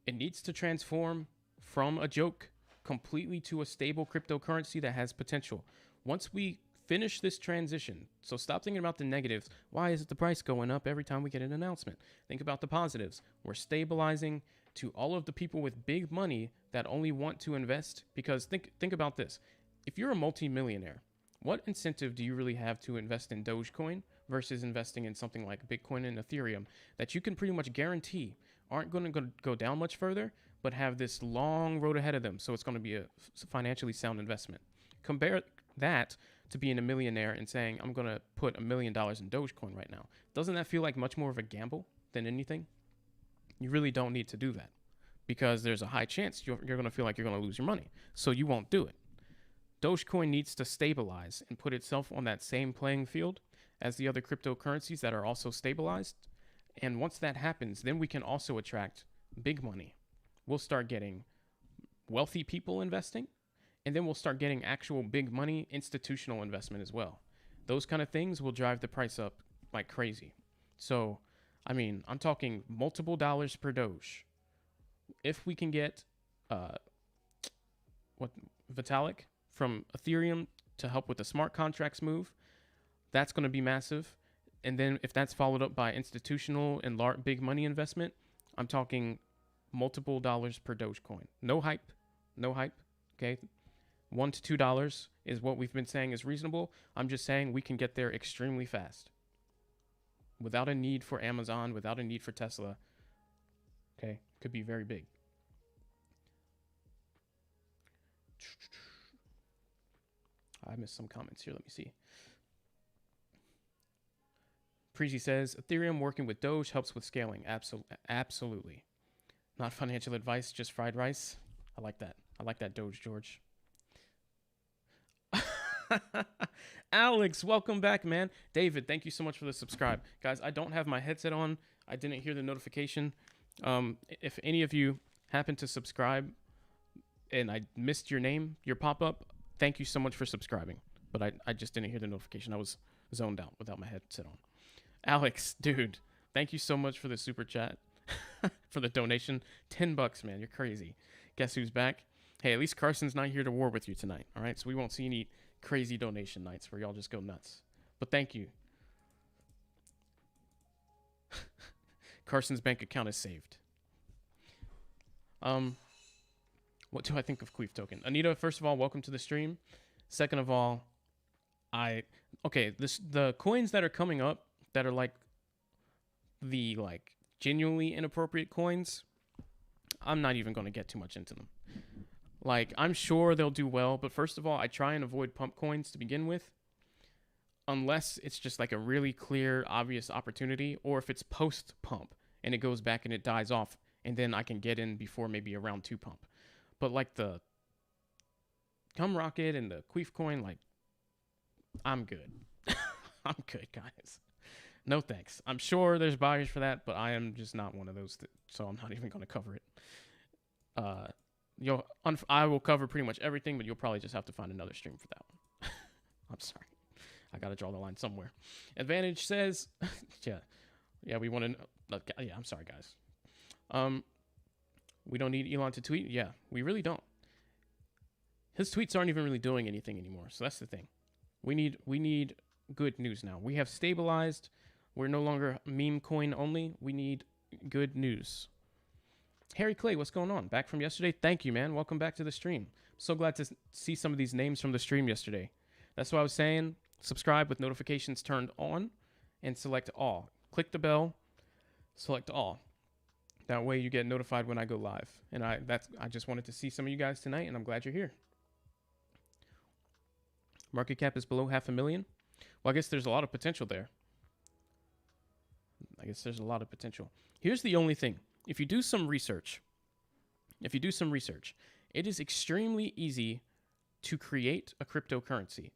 It needs to transform from a joke completely to a stable cryptocurrency that has potential. Once we finish this transition, so stop thinking about the negatives. Why is the price going up every time we get an announcement? Think about the positives. We're stabilizing to all of the people with big money that only want to invest. Because think about this. If you're a multimillionaire, what incentive do you really have to invest in Dogecoin versus investing in something like Bitcoin and Ethereum that you can pretty much guarantee aren't going to go down much further, but have this long road ahead of them. So it's going to be a financially sound investment. Compare that to being a millionaire and saying, I'm going to put $1 million in Dogecoin right now. Doesn't that feel like much more of a gamble than anything? You really don't need to do that because there's a high chance you're going to feel like you're going to lose your money. So you won't do it. Dogecoin needs to stabilize and put itself on that same playing field as the other cryptocurrencies that are also stabilized. And once that happens, then we can also attract big money. We'll start getting wealthy people investing, and then we'll start getting actual big money institutional investment as well. Those kind of things will drive the price up like crazy. So, I mean, I'm talking multiple dollars per Doge. If we can get Vitalik from Ethereum to help with the smart contracts move, that's going to be massive. And then if that's followed up by institutional and big money investment, I'm talking multiple dollars per Dogecoin. No hype. Okay. $1 to $2 is what we've been saying is reasonable. I'm just saying we can get there extremely fast without a need for Amazon, without a need for Tesla. Okay. Could be very big. I missed some comments here. Let me see. Prezi says, Ethereum working with Doge helps with scaling. Absolutely. Not financial advice, just fried rice. I like that. I like that, Doge George. Alex, welcome back, man. David, thank you so much for the subscribe. Guys, I don't have my headset on. I didn't hear the notification. If any of you happen to subscribe and I missed your name, your pop-up, thank you so much for subscribing. But I just didn't hear the notification. I was zoned out without my headset on. Alex, dude, thank you so much for the super chat, for the donation. $10, man. You're crazy. Guess who's back? Hey, at least Carson's not here to war with you tonight, all right? So we won't see any crazy donation nights where y'all just go nuts. But thank you. Carson's bank account is saved. What do I think of Queef Token? Anita, first of all, welcome to the stream. Second of all, the coins that are coming up that are like the genuinely inappropriate coins, I'm not even going to get too much into them. Like, I'm sure they'll do well, but first of all, I try and avoid pump coins to begin with, unless it's just like a really clear, obvious opportunity, or if it's post pump and it goes back and it dies off, and then I can get in before maybe a round 2 pump. But like the Cum Rocket and the Queef coin, like, I'm good. I'm good, guys. No thanks. I'm sure there's buyers for that, but I am just not one of those, so I'm not even going to cover it. I will cover pretty much everything, but you'll probably just have to find another stream for that one. I'm sorry. I got to draw the line somewhere. Advantage says, yeah, we want to, yeah, I'm sorry, guys. We don't need Elon to tweet. Yeah, we really don't. His tweets aren't even really doing anything anymore. So that's the thing. We need good news now. We have stabilized. We're no longer meme coin only. We need good news. Harry Clay, what's going on? Back from yesterday? Thank you, man. Welcome back to the stream. So glad to see some of these names from the stream yesterday. That's what I was saying. Subscribe with notifications turned on and select all. Click the bell, select all. That way you get notified when I go live. And I just wanted to see some of you guys tonight, and I'm glad you're here. Market cap is below 500,000. Well, I guess there's a lot of potential there. Here's the only thing. If you do some research, it is extremely easy to create a cryptocurrency.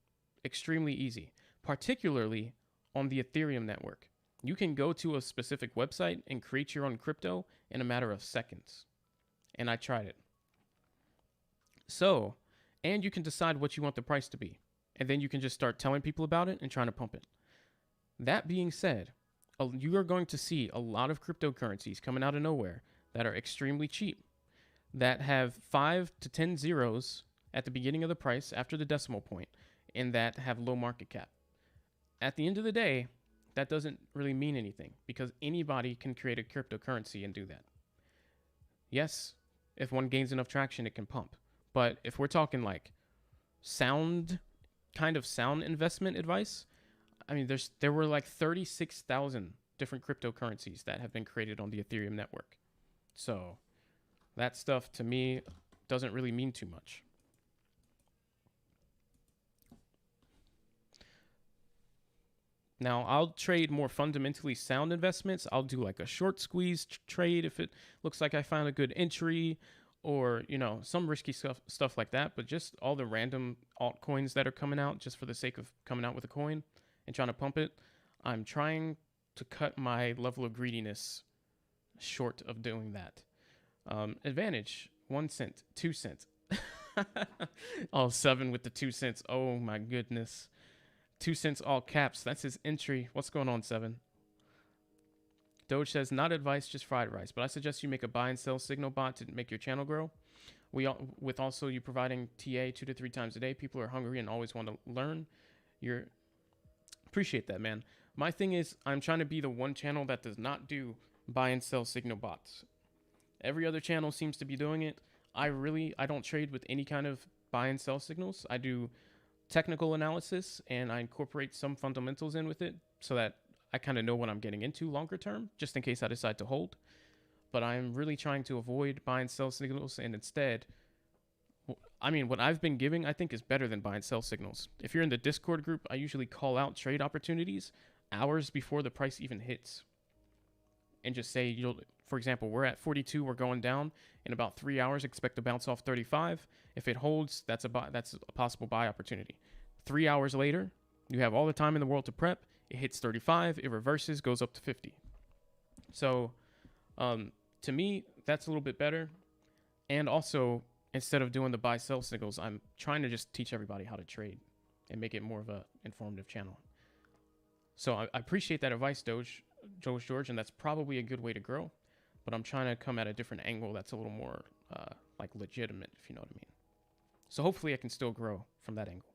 Extremely easy, particularly on the Ethereum network. You can go to a specific website and create your own crypto in a matter of seconds. And I tried it. So, and you can decide what you want the price to be. And then you can just start telling people about it and trying to pump it. That being said, you are going to see a lot of cryptocurrencies coming out of nowhere that are extremely cheap, that have 5 to 10 zeros at the beginning of the price after the decimal point, and that have low market cap. At the end of the day, that doesn't really mean anything because anybody can create a cryptocurrency and do that. Yes, if one gains enough traction, it can pump. But if we're talking like sound investment advice, I mean, there were like 36,000 different cryptocurrencies that have been created on the Ethereum network. So that stuff to me doesn't really mean too much. Now, I'll trade more fundamentally sound investments. I'll do like a short squeeze trade if it looks like I found a good entry, or, you know, some risky stuff like that. But just all the random altcoins that are coming out just for the sake of coming out with a coin and trying to pump it, I'm trying to cut my level of greediness short of doing that. Advantage, 1 cent, 2 cents. Oh, 7 with the 2 cents. Oh my goodness. 2 cents all caps. That's his entry. What's going on, 7? Doge says, not advice, just fried rice. But I suggest you make a buy and sell signal bot to make your channel grow. With also you providing TA 2 to 3 times a day. People are hungry and always want to learn. Appreciate that, man. My thing is, I'm trying to be the one channel that does not do buy and sell signal bots. Every other channel seems to be doing it. I don't trade with any kind of buy and sell signals. I do technical analysis and I incorporate some fundamentals in with it so that I kind of know what I'm getting into longer term, just in case I decide to hold. But I'm really trying to avoid buy and sell signals, and instead, I mean, what I've been giving, I think, is better than buy and sell signals. If you're in the Discord group, I usually call out trade opportunities hours before the price even hits. And just say, for example, we're at 42, we're going down. In about 3 hours, expect to bounce off 35. If it holds, that's a possible buy opportunity. 3 hours later, you have all the time in the world to prep. It hits 35, it reverses, goes up to 50. So, to me, that's a little bit better. And also, instead of doing the buy-sell signals, I'm trying to just teach everybody how to trade and make it more of a informative channel. So I appreciate that advice, Doge George, and that's probably a good way to grow. But I'm trying to come at a different angle that's a little more like legitimate, if you know what I mean. So hopefully I can still grow from that angle.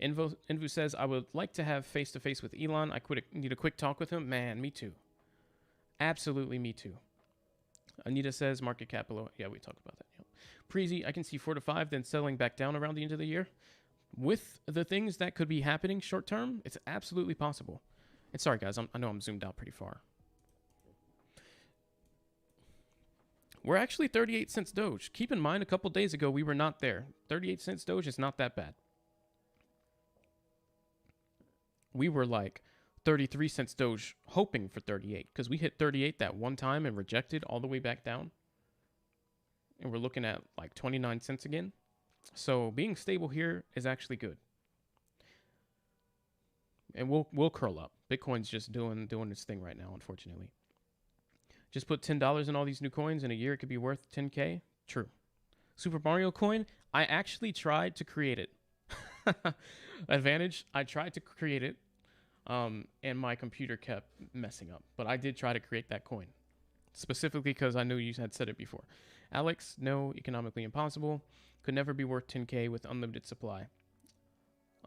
Invu says, I would like to have face-to-face with Elon. Need a quick talk with him. Man, me too. Absolutely me too. Anita says, market cap below. Yeah, we talked about that. Yep. Preezy, I can see 4 to 5, then selling back down around the end of the year. With the things that could be happening short term, it's absolutely possible. And sorry, guys, I know I'm zoomed out pretty far. We're actually 38 cents Doge. Keep in mind, a couple days ago, we were not there. 38 cents Doge is not that bad. We were like 33 cents Doge hoping for 38 because we hit 38 that one time and rejected all the way back down. And we're looking at like 29 cents again. So being stable here is actually good. And we'll curl up. Bitcoin's just doing its thing right now, unfortunately. Just put $10 in all these new coins. In a year, it could be worth 10K. True. Super Mario coin, I actually tried to create it. Advantage, I tried to create it, and my computer kept messing up. But I did try to create that coin, specifically because I knew you had said it before. Alex, no, economically impossible. Could never be worth 10K with unlimited supply.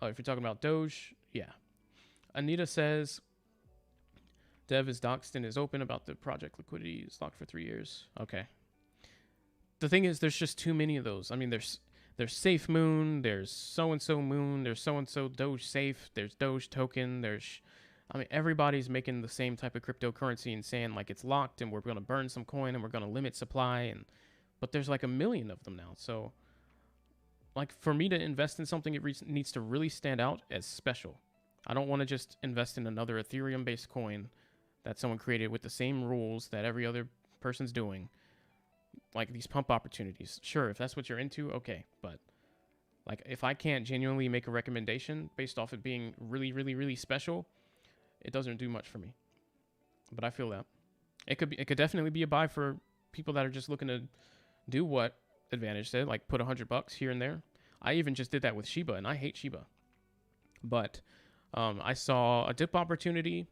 If you're talking about Doge, yeah. Anita says, Dev is doxed and is open about the project liquidity. It's locked for 3 years. Okay. The thing is, there's just too many of those. I mean, there's Safe Moon, there's so-and-so Moon, there's so-and-so Doge Safe, there's Doge Token, everybody's making the same type of cryptocurrency and saying, like, it's locked and we're going to burn some coin and we're going to limit supply. But there's like a million of them now. So, like, for me to invest in something, it needs to really stand out as special. I don't want to just invest in another Ethereum-based coin that someone created with the same rules that every other person's doing. Like these pump opportunities. Sure, if that's what you're into, okay. But like if I can't genuinely make a recommendation based off it being really, really, really special, it doesn't do much for me. But I feel that. It could definitely be a buy for people that are just looking to do what Advantage said, like put $100 here and there. I even just did that with Shiba, and I hate Shiba. But I saw a dip opportunity.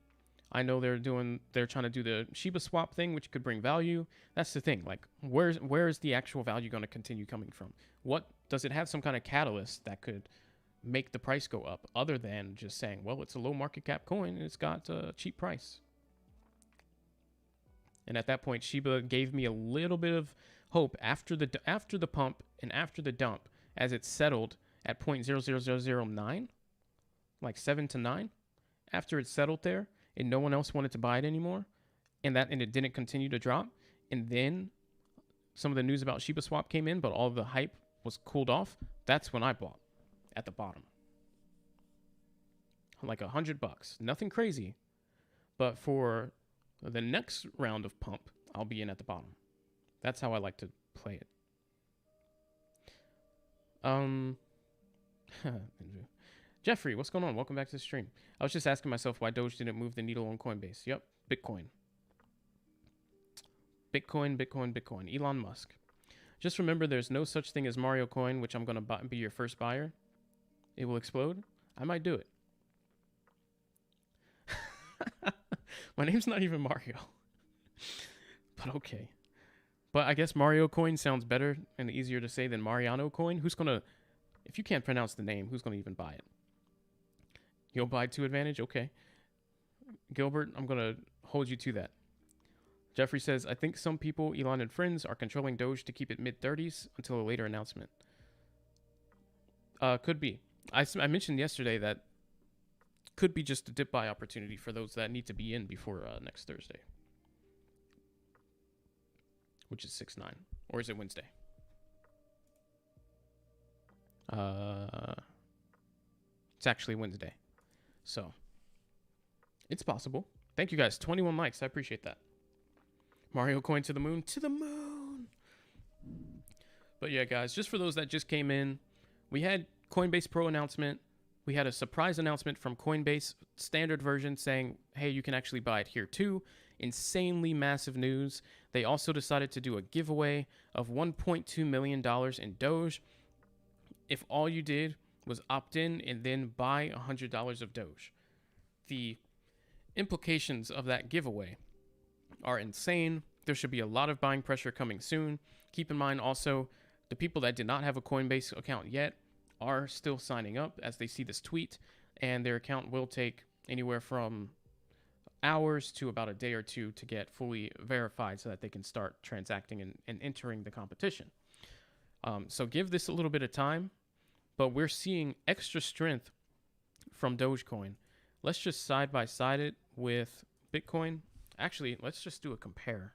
I know they're trying to do the Shiba swap thing, which could bring value. That's the thing. Like, where is the actual value going to continue coming from? What does it have some kind of catalyst that could make the price go up, other than just saying, well, it's a low market cap coin and it's got a cheap price? And at that point, Shiba gave me a little bit of hope after the pump and after the dump, as it settled at 0.00009, like 7 to 9. After it settled there, and no one else wanted to buy it anymore, and it didn't continue to drop, and then some of the news about Shiba Swap came in, but all of the hype was cooled off, that's when I bought at the bottom. Like $100. Nothing crazy. But for the next round of pump, I'll be in at the bottom. That's how I like to play it. Jeffrey, what's going on? Welcome back to the stream. I was just asking myself why Doge didn't move the needle on Coinbase. Yep, Bitcoin. Bitcoin. Elon Musk. Just remember, there's no such thing as Mario Coin, which I'm going to be your first buyer. It will explode. I might do it. My name's not even Mario. But okay. But I guess Mario Coin sounds better and easier to say than Mariano Coin. If you can't pronounce the name, who's going to even buy it? You'll buy to Advantage? Okay. Gilbert, I'm going to hold you to that. Jeffrey says, I think some people, Elon and friends, are controlling Doge to keep it mid-30s until a later announcement. Could be. I mentioned yesterday that could be just a dip buy opportunity for those that need to be in before next Thursday. Which is 6/9. Or is it Wednesday? It's actually Wednesday. So, it's possible. Thank you guys. 21 likes. I appreciate that. Mario Coin to the moon. To the moon. But yeah, guys, just for those that just came in, we had Coinbase Pro announcement. We had a surprise announcement from Coinbase Standard version saying, hey, you can actually buy it here too. Insanely massive news. They also decided to do a giveaway of $1.2 million in Doge if all you did was opt in and then buy $100 of Doge. The implications of that giveaway are insane. There should be a lot of buying pressure coming soon. Keep in mind also, the people that did not have a Coinbase account yet are still signing up as they see this tweet, and their account will take anywhere from hours to about a day or two to get fully verified so that they can start transacting and entering the competition. So give this a little bit of time, but we're seeing extra strength from Dogecoin. Let's just side by side it with Bitcoin. Actually, let's just do a compare.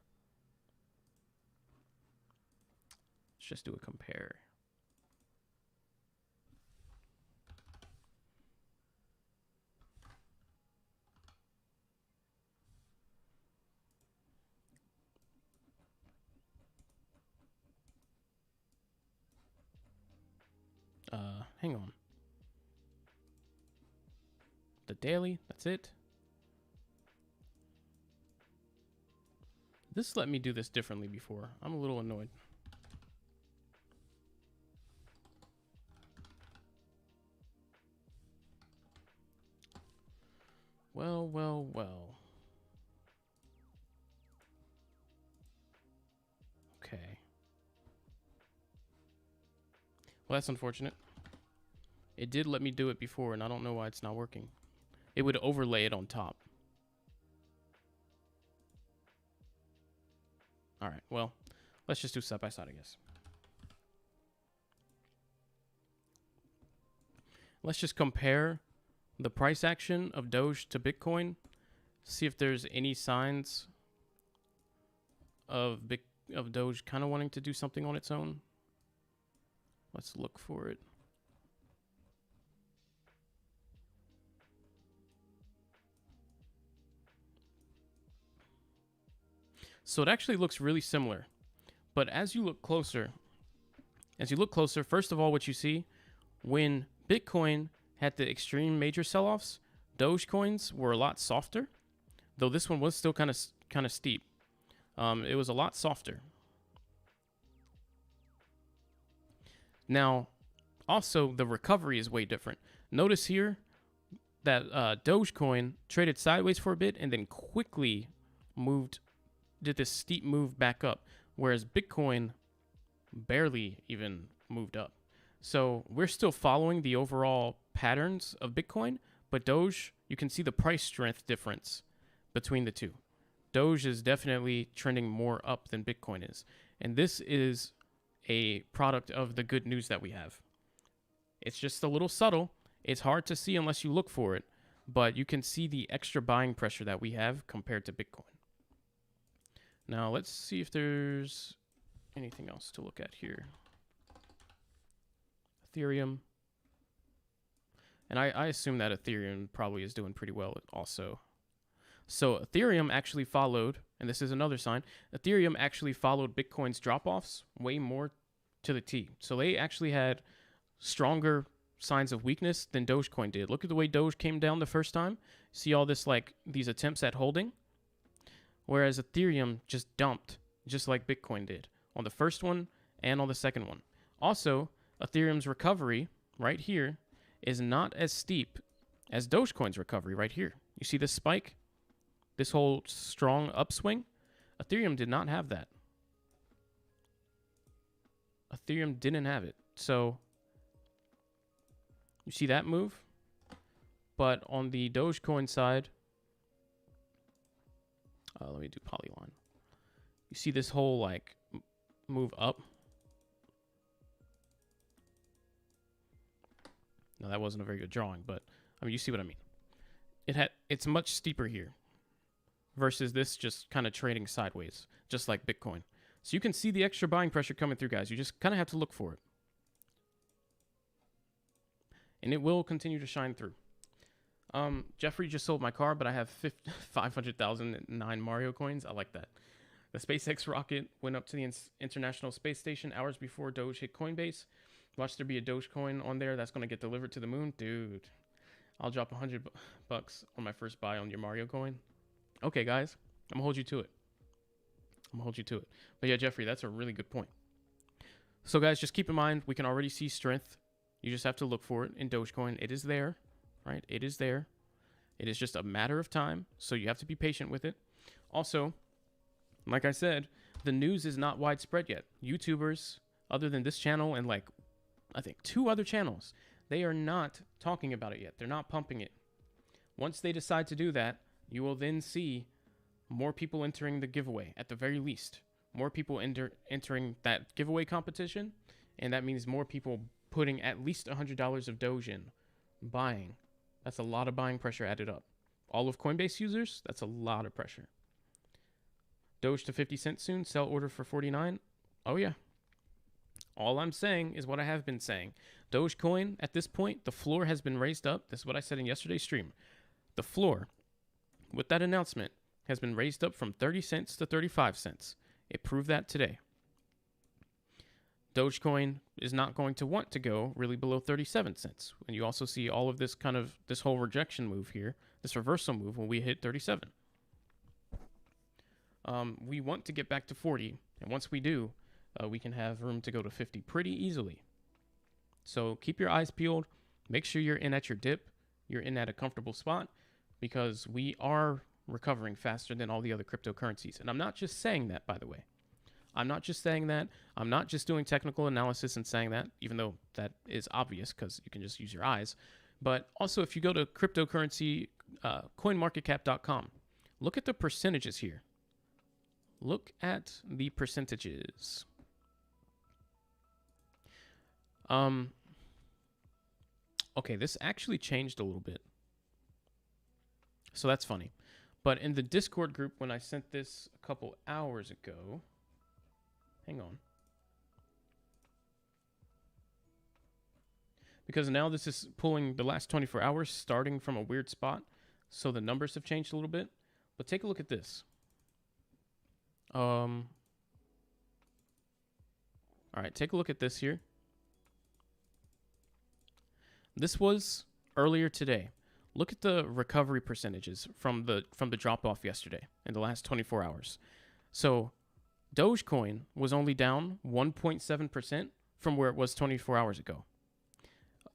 just do a compare. Hang on. The daily, that's it. This let me do this differently before. I'm a little annoyed. Well, well, well. Okay. Well, that's unfortunate. It did let me do it before, and I don't know why it's not working. It would overlay it on top. All right, well, let's just do side by side, I guess. Let's just compare the price action of Doge to Bitcoin. See if there's any signs of Doge kind of wanting to do something on its own. Let's look for it. So it actually looks really similar. But as you look closer, first of all, what you see, when Bitcoin had the extreme major sell-offs, Dogecoins were a lot softer, though this one was still kind of steep. It was a lot softer. Now, also, the recovery is way different. Notice here that Dogecoin traded sideways for a bit and then quickly did this steep move back up, whereas Bitcoin barely even moved up. So we're still following the overall patterns of Bitcoin, but Doge, you can see the price strength difference between the two. Doge is definitely trending more up than Bitcoin is. And this is a product of the good news that we have. It's just a little subtle. It's hard to see unless you look for it, but you can see the extra buying pressure that we have compared to Bitcoin. Now, let's see if there's anything else to look at here. Ethereum. And I assume that Ethereum probably is doing pretty well also. So Ethereum actually followed, and this is another sign, Ethereum actually followed Bitcoin's drop-offs way more to the T. So they actually had stronger signs of weakness than Dogecoin did. Look at the way Doge came down the first time. See all this, like, these attempts at holding? Whereas Ethereum just dumped, just like Bitcoin did, on the first one and on the second one. Also, Ethereum's recovery right here is not as steep as Dogecoin's recovery right here. You see this spike? This whole strong upswing? Ethereum did not have that. Ethereum didn't have it. So, you see that move? But on the Dogecoin side, let me do Polyline. You see this whole like move up? No, that wasn't a very good drawing, but I mean, you see what I mean. It's much steeper here versus this just kind of trading sideways, just like Bitcoin. So you can see the extra buying pressure coming through, guys. You just kind of have to look for it. And it will continue to shine through. Jeffrey just sold my car, but I have 500,009 Mario coins. I like that. The SpaceX rocket went up to the International Space Station hours before Doge hit Coinbase. Watch there be a Dogecoin on there that's going to get delivered to the moon. Dude, I'll drop $100 on my first buy on your Mario coin. Okay, guys, I'm going to hold you to it. But yeah, Jeffrey, that's a really good point. So guys, just keep in mind, we can already see strength. You just have to look for it in Dogecoin. It is there. Right? It is there. It is just a matter of time. So you have to be patient with it. Also, like I said, the news is not widespread yet. YouTubers, other than this channel and like, I think 2 other channels, they are not talking about it yet. They're not pumping it. Once they decide to do that, you will then see more people entering the giveaway at the very least. More people entering that giveaway competition. And that means more people putting at least $100 of Doge in, buying. That's a lot of buying pressure added up. All of Coinbase users, that's a lot of pressure. Doge to 50 cents soon. Sell order for 49. Oh, yeah. All I'm saying is what I have been saying. Dogecoin, at this point, the floor has been raised up. This is what I said in yesterday's stream. The floor, with that announcement, has been raised up from 30 cents to 35 cents. It proved that today. Dogecoin is not going to want to go really below 37 cents. And you also see all of this this whole rejection move here, this reversal move when we hit 37. We want to get back to 40. And once we do, we can have room to go to 50 pretty easily. So keep your eyes peeled. Make sure you're in at your dip. You're in at a comfortable spot because we are recovering faster than all the other cryptocurrencies. And I'm not just saying that, by the way. I'm not just saying that. I'm not just doing technical analysis and saying that, even though that is obvious because you can just use your eyes. But also, if you go to cryptocurrency, coinmarketcap.com, look at the percentages here. Look at the percentages. Okay, this actually changed a little bit. So that's funny. But in the Discord group, when I sent this a couple hours ago, hang on. Because now this is pulling the last 24 hours starting from a weird spot. So the numbers have changed a little bit. But take a look at this. All right, take a look at this here. This was earlier today. Look at the recovery percentages from the drop off yesterday in the last 24 hours. So Dogecoin was only down 1.7% from where it was 24 hours ago.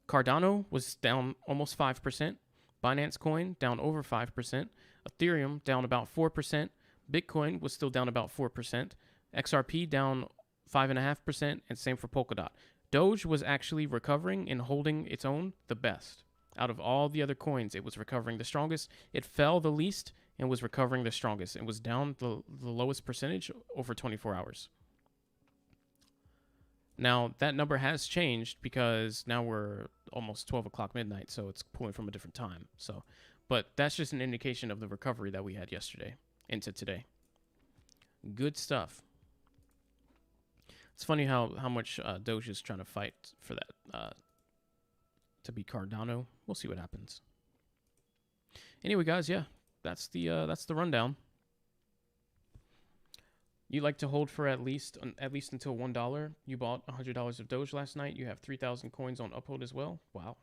Cardano was down almost 5%. Binance Coin down over 5%. Ethereum down about 4%. Bitcoin was still down about 4%. XRP down 5.5%, and same for Polkadot. Doge was actually recovering and holding its own the best. Out of all the other coins, it was recovering the strongest. It fell the least and was recovering the strongest. It was down the lowest percentage over 24 hours. Now, that number has changed because now we're almost 12 o'clock midnight, so it's pulling from a different time. But that's just an indication of the recovery that we had yesterday into today. Good stuff. It's funny how much Doge is trying to fight for that to be Cardano. We'll see what happens. Anyway, guys, yeah, that's the rundown. You like to hold for at least until $1. You bought $100 of Doge last night. You have 3,000 coins on Uphold as well. Wow.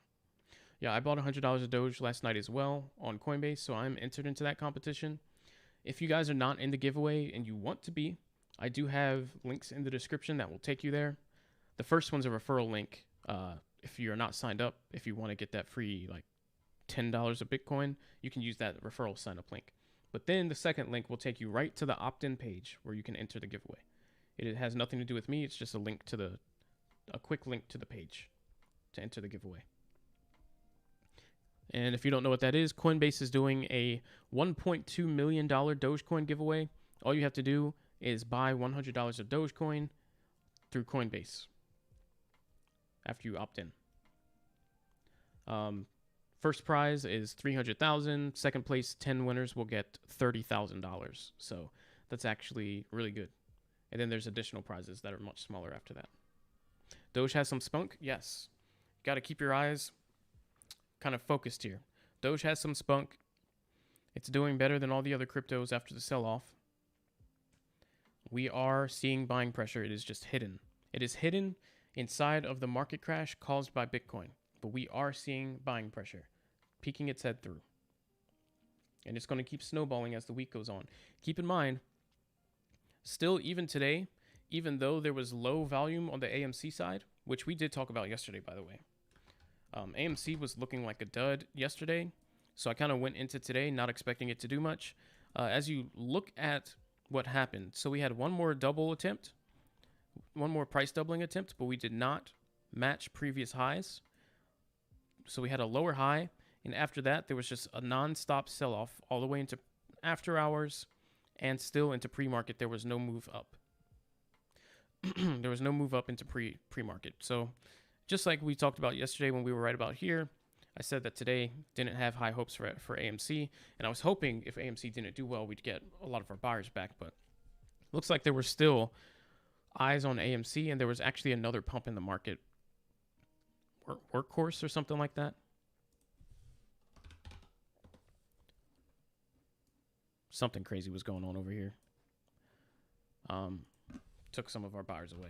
Yeah, I bought $100 of Doge last night as well on Coinbase, so I'm entered into that competition. If you guys are not in the giveaway and you want to be, I do have links in the description that will take you there. The first one's a referral link. If you're not signed up, if you want to get that free like $10 of Bitcoin, you can use that referral sign up link. But then the second link will take you right to the opt-in page where you can enter the giveaway. It has nothing to do with me. It's just a quick link to the page to enter the giveaway. And if you don't know what that is, Coinbase is doing a $1.2 million Dogecoin giveaway. All you have to do is buy $100 of Dogecoin through Coinbase after you opt in. First prize is $300,000. Second place, 10 winners will get $30,000. So that's actually really good. And then there's additional prizes that are much smaller after that. Doge has some spunk? Yes. Got to keep your eyes kind of focused here. Doge has some spunk. It's doing better than all the other cryptos after the sell-off. We are seeing buying pressure. It is just hidden. It is hidden inside of the market crash caused by Bitcoin. But we are seeing buying pressure peeking its head through. And it's going to keep snowballing as the week goes on. Keep in mind, still even today, even though there was low volume on the AMC side, which we did talk about yesterday, by the way. AMC was looking like a dud yesterday. So I kind of went into today not expecting it to do much. As you look at what happened, so we had one more price doubling attempt, but we did not match previous highs. So we had a lower high, and after that, there was just a non-stop sell-off all the way into after hours, and still into pre-market. There was no move up. There was no move up into pre-market. So just like we talked about yesterday when we were right about here, I said that today didn't have high hopes for AMC, and I was hoping if AMC didn't do well, we'd get a lot of our buyers back, but looks like there were still eyes on AMC, and there was actually another pump in the market, Workhorse or something like that. Something crazy was going on over here. Took some of our buyers away,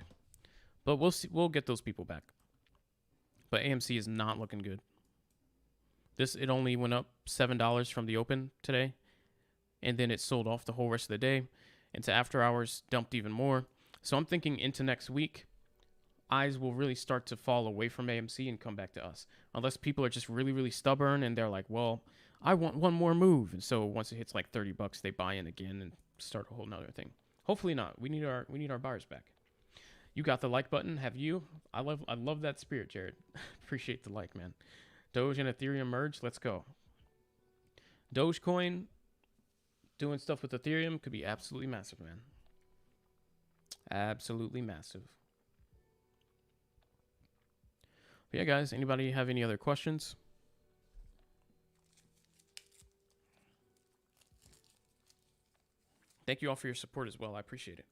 but we'll see. We'll get those people back. But AMC is not looking good. It only went up $7 from the open today, and then it sold off the whole rest of the day. Into after hours, dumped even more. So I'm thinking into next week, eyes will really start to fall away from AMC and come back to us. Unless people are just really, really stubborn and they're like, well, I want one more move. And so once it hits like $30, they buy in again and start a whole nother thing. Hopefully not. We need our buyers back. You got the like button. Have you? I love that spirit, Jared. Appreciate the like, man. Doge and Ethereum merge. Let's go. Dogecoin doing stuff with Ethereum could be absolutely massive, man. Absolutely massive. But yeah, guys, anybody have any other questions? Thank you all for your support as well. I appreciate it.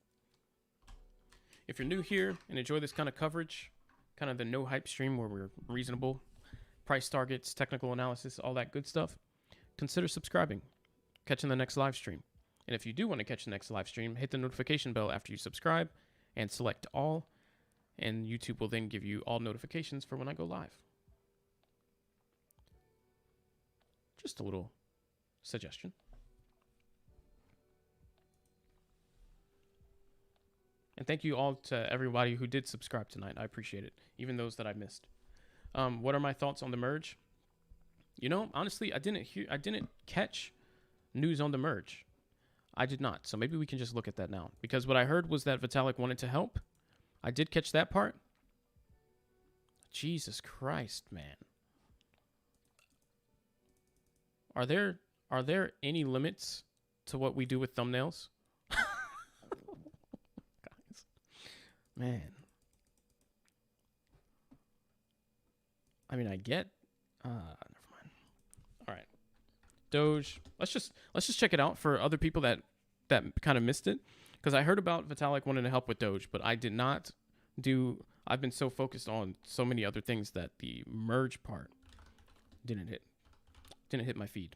If you're new here and enjoy this kind of coverage, kind of the no hype stream where we're reasonable, price targets, technical analysis, all that good stuff, consider subscribing, catching the next live stream. And if you do want to catch the next live stream, hit the notification bell after you subscribe and select all, and YouTube will then give you all notifications for when I go live. Just a little suggestion. And thank you all to everybody who did subscribe tonight. I appreciate it, even those that I missed. What are my thoughts on the merge? You know, honestly, I didn't catch news on the merge. I did not. So maybe we can just look at that now. Because what I heard was that Vitalik wanted to help. I did catch that part. Jesus Christ, man. Are there any limits to what we do with thumbnails? Guys. Man. I mean, I get never mind. All right. Doge. Let's just check it out for other people that kind of missed it, because I heard about Vitalik wanting to help with Doge, but I did not do. I've been so focused on so many other things that the merge part didn't hit my feed.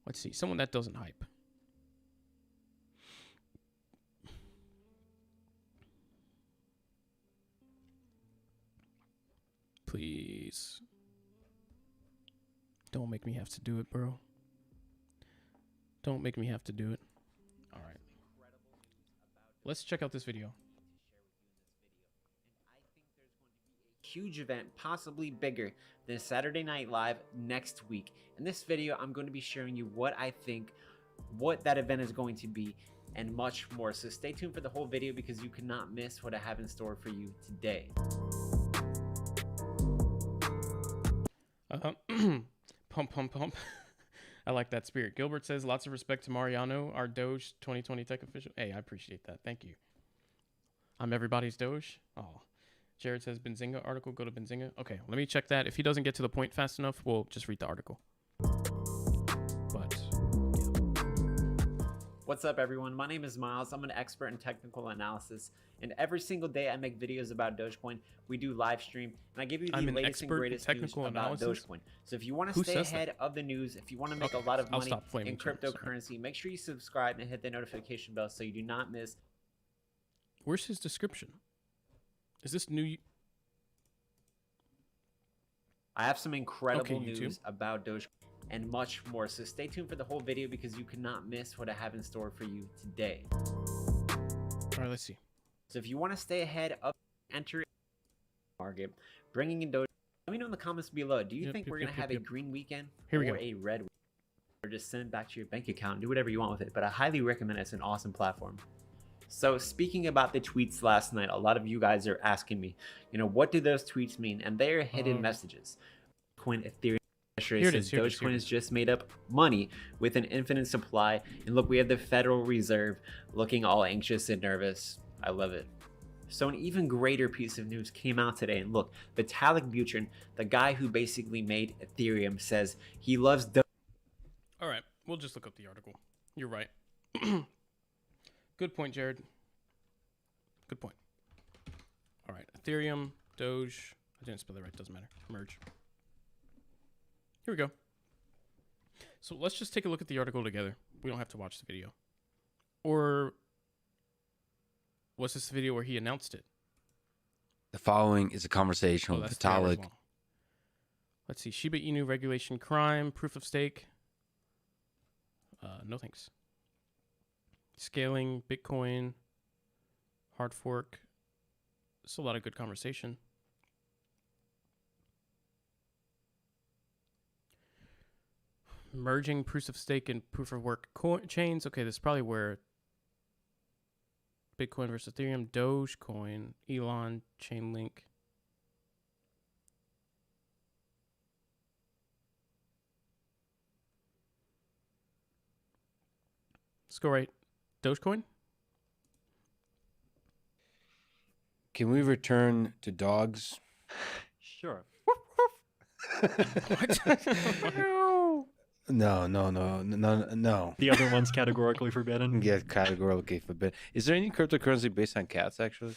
Let's see. Someone that doesn't hype. Please. Don't make me have to do it, bro. Don't make me have to do it. All right. Let's check out this video. Huge event, possibly bigger than Saturday Night Live next week. In this video, I'm going to be sharing you what I think, what that event is going to be, and much more. So stay tuned for the whole video because you cannot miss what I have in store for you today. Pump. I like that spirit. Gilbert says, lots of respect to Mariano, our Doge 2020 tech official. Hey, I appreciate that. Thank you. I'm everybody's Doge. Oh, Jared says Benzinga article. Go to Benzinga. Okay, let me check that. If he doesn't get to the point fast enough, we'll just read the article. But What's up, everyone? My name is Miles. I'm an expert in technical analysis, and every single day I make videos about Dogecoin. We do live stream, and I give you the latest and greatest news about Dogecoin. So if you want to stay ahead of the news, if you want to make a lot of money in cryptocurrency, make sure you subscribe and hit the notification bell so you do not miss. Where's his description? Is this new? I have some incredible news about Dogecoin and much more. So stay tuned for the whole video because you cannot miss what I have in store for you today. All right, let's see. So if you want to stay ahead of enter market, bringing in Doge, let me know in the comments below. Do you think we're going to have a green weekend or a red weekend? Or just send it back to your bank account and do whatever you want with it. But I highly recommend it. It's an awesome platform. So speaking about the tweets last night, a lot of you guys are asking me, what do those tweets mean? And they are hidden messages. Coin Ethereum says Dogecoin has just made up money with an infinite supply. And look, we have the Federal Reserve looking all anxious and nervous. I love it. So an even greater piece of news came out today. And look, Vitalik Buterin, the guy who basically made Ethereum, says he loves Dogecoin. All right, we'll just look up the article. You're right. Good point, Jared. Good point. All right, Ethereum, Doge. I didn't spell it right. Doesn't matter. Merge. Here we go. So let's just take a look at the article together. We don't have to watch the video. Or was this the video where he announced it? The following is a conversation with Vitalik. Let's see. Shiba Inu regulation crime, proof of stake. No thanks. Scaling, Bitcoin, hard fork. It's a lot of good conversation. Merging proof of stake and proof of work chains. Okay, this is probably where Bitcoin versus Ethereum, Dogecoin, Elon, Chainlink. Let's go right. Dogecoin? Can we return to dogs? Sure. No. The other one's categorically forbidden. Yeah, categorically forbidden. Is there any cryptocurrency based on cats, actually?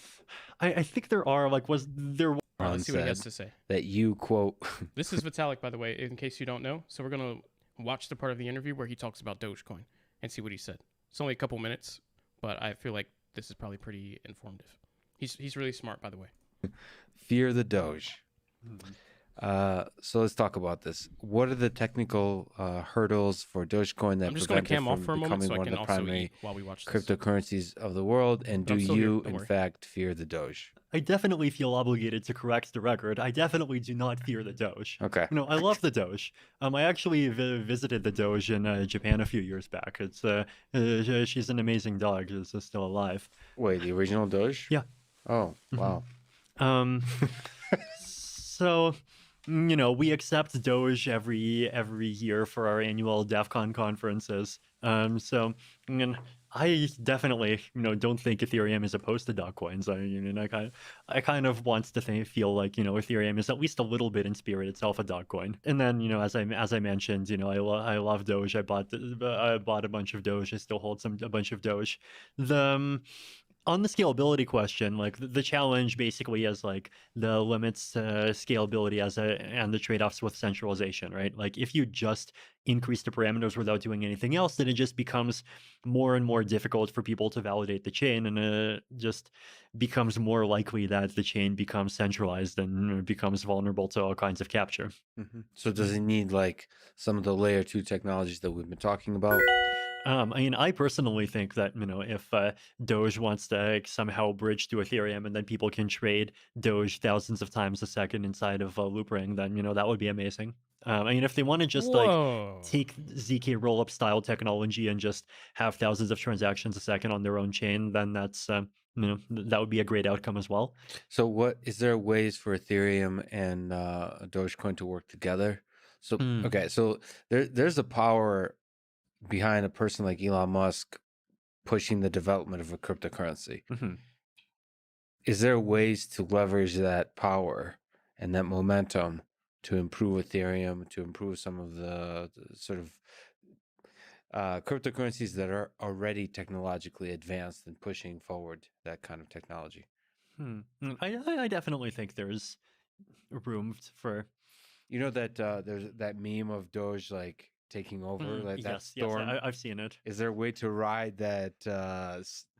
I think there are. Like, was there? Let's see what he has to say. That you quote. This is Vitalik, by the way, in case you don't know. So we're going to watch the part of the interview where he talks about Dogecoin and see what he said. It's only a couple minutes, but I feel like this is probably pretty informative. He's really smart, by the way. Fear the Doge. So let's talk about this. What are the technical hurdles for Dogecoin that I'm just going to cam off for a moment so I one can of the also primary eat while we watch this. cryptocurrencies of the world? And But do I'm still here, you, don't in worry. fact, fear the Doge? I definitely feel obligated to correct the record. I definitely do not fear the Doge. Okay. You know, I love the Doge. I actually visited the Doge in Japan a few years back. It's she's an amazing dog. She's still alive. Wait, the original Doge? Yeah. Oh, wow. So, you know, we accept Doge every year for our annual DEF CON conferences. So, I definitely, don't think Ethereum is opposed to Dogecoins. I kind of want to feel like, Ethereum is at least a little bit in spirit itself a Dogecoin. And then, as I mentioned, I love Doge. I bought a bunch of Doge. I still hold a bunch of Doge. On the scalability question, like the challenge basically is like the limits scalability and the trade-offs with centralization, right? Like if you just increase the parameters without doing anything else, then it just becomes more and more difficult for people to validate the chain, and it just becomes more likely that the chain becomes centralized and becomes vulnerable to all kinds of capture. Mm-hmm. So does it need like some of the layer 2 technologies that we've been talking about? I personally think that, if Doge wants to somehow bridge to Ethereum and then people can trade Doge thousands of times a second inside of Loopring, then, that would be amazing. If they want to just take ZK rollup style technology and just have thousands of transactions a second on their own chain, then that's, that would be a great outcome as well. So is there ways for Ethereum and Dogecoin to work together? So, okay, so there's a power behind a person like Elon Musk pushing the development of a cryptocurrency. Mm-hmm. Is there ways to leverage that power and that momentum to improve Ethereum, to improve some of the sort of cryptocurrencies that are already technologically advanced and pushing forward that kind of technology? I definitely think there's room for... that there's that meme of Doge like taking over, like that storm. Yes, I've seen it. Is there a way to ride that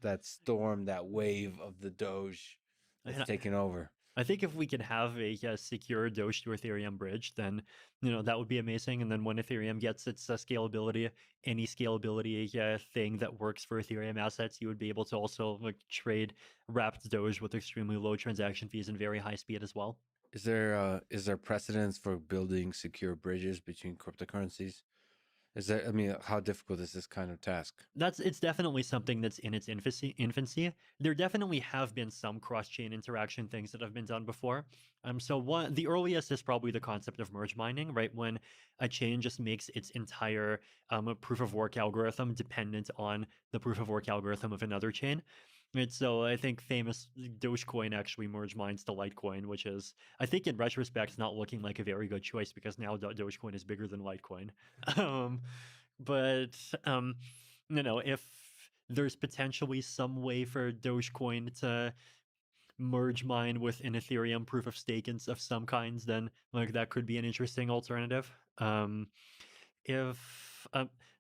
that storm, that wave of the Doge that's taking over? I think if we could have a secure Doge to Ethereum bridge, then that would be amazing. And then when Ethereum gets its scalability, any scalability thing that works for Ethereum assets, you would be able to also trade wrapped Doge with extremely low transaction fees and very high speed as well. Is there precedence for building secure bridges between cryptocurrencies? How difficult is this kind of task? It's definitely something that's in its infancy. There definitely have been some cross-chain interaction things that have been done before. The earliest is probably the concept of merge mining, right? When a chain just makes its entire proof of work algorithm dependent on the proof of work algorithm of another chain. And so I think famous Dogecoin actually merge mines to Litecoin, which is, I think in retrospect, not looking like a very good choice because now Dogecoin is bigger than Litecoin. If there's potentially some way for Dogecoin to merge mine with an Ethereum proof of stake of some kinds, then like that could be an interesting alternative. If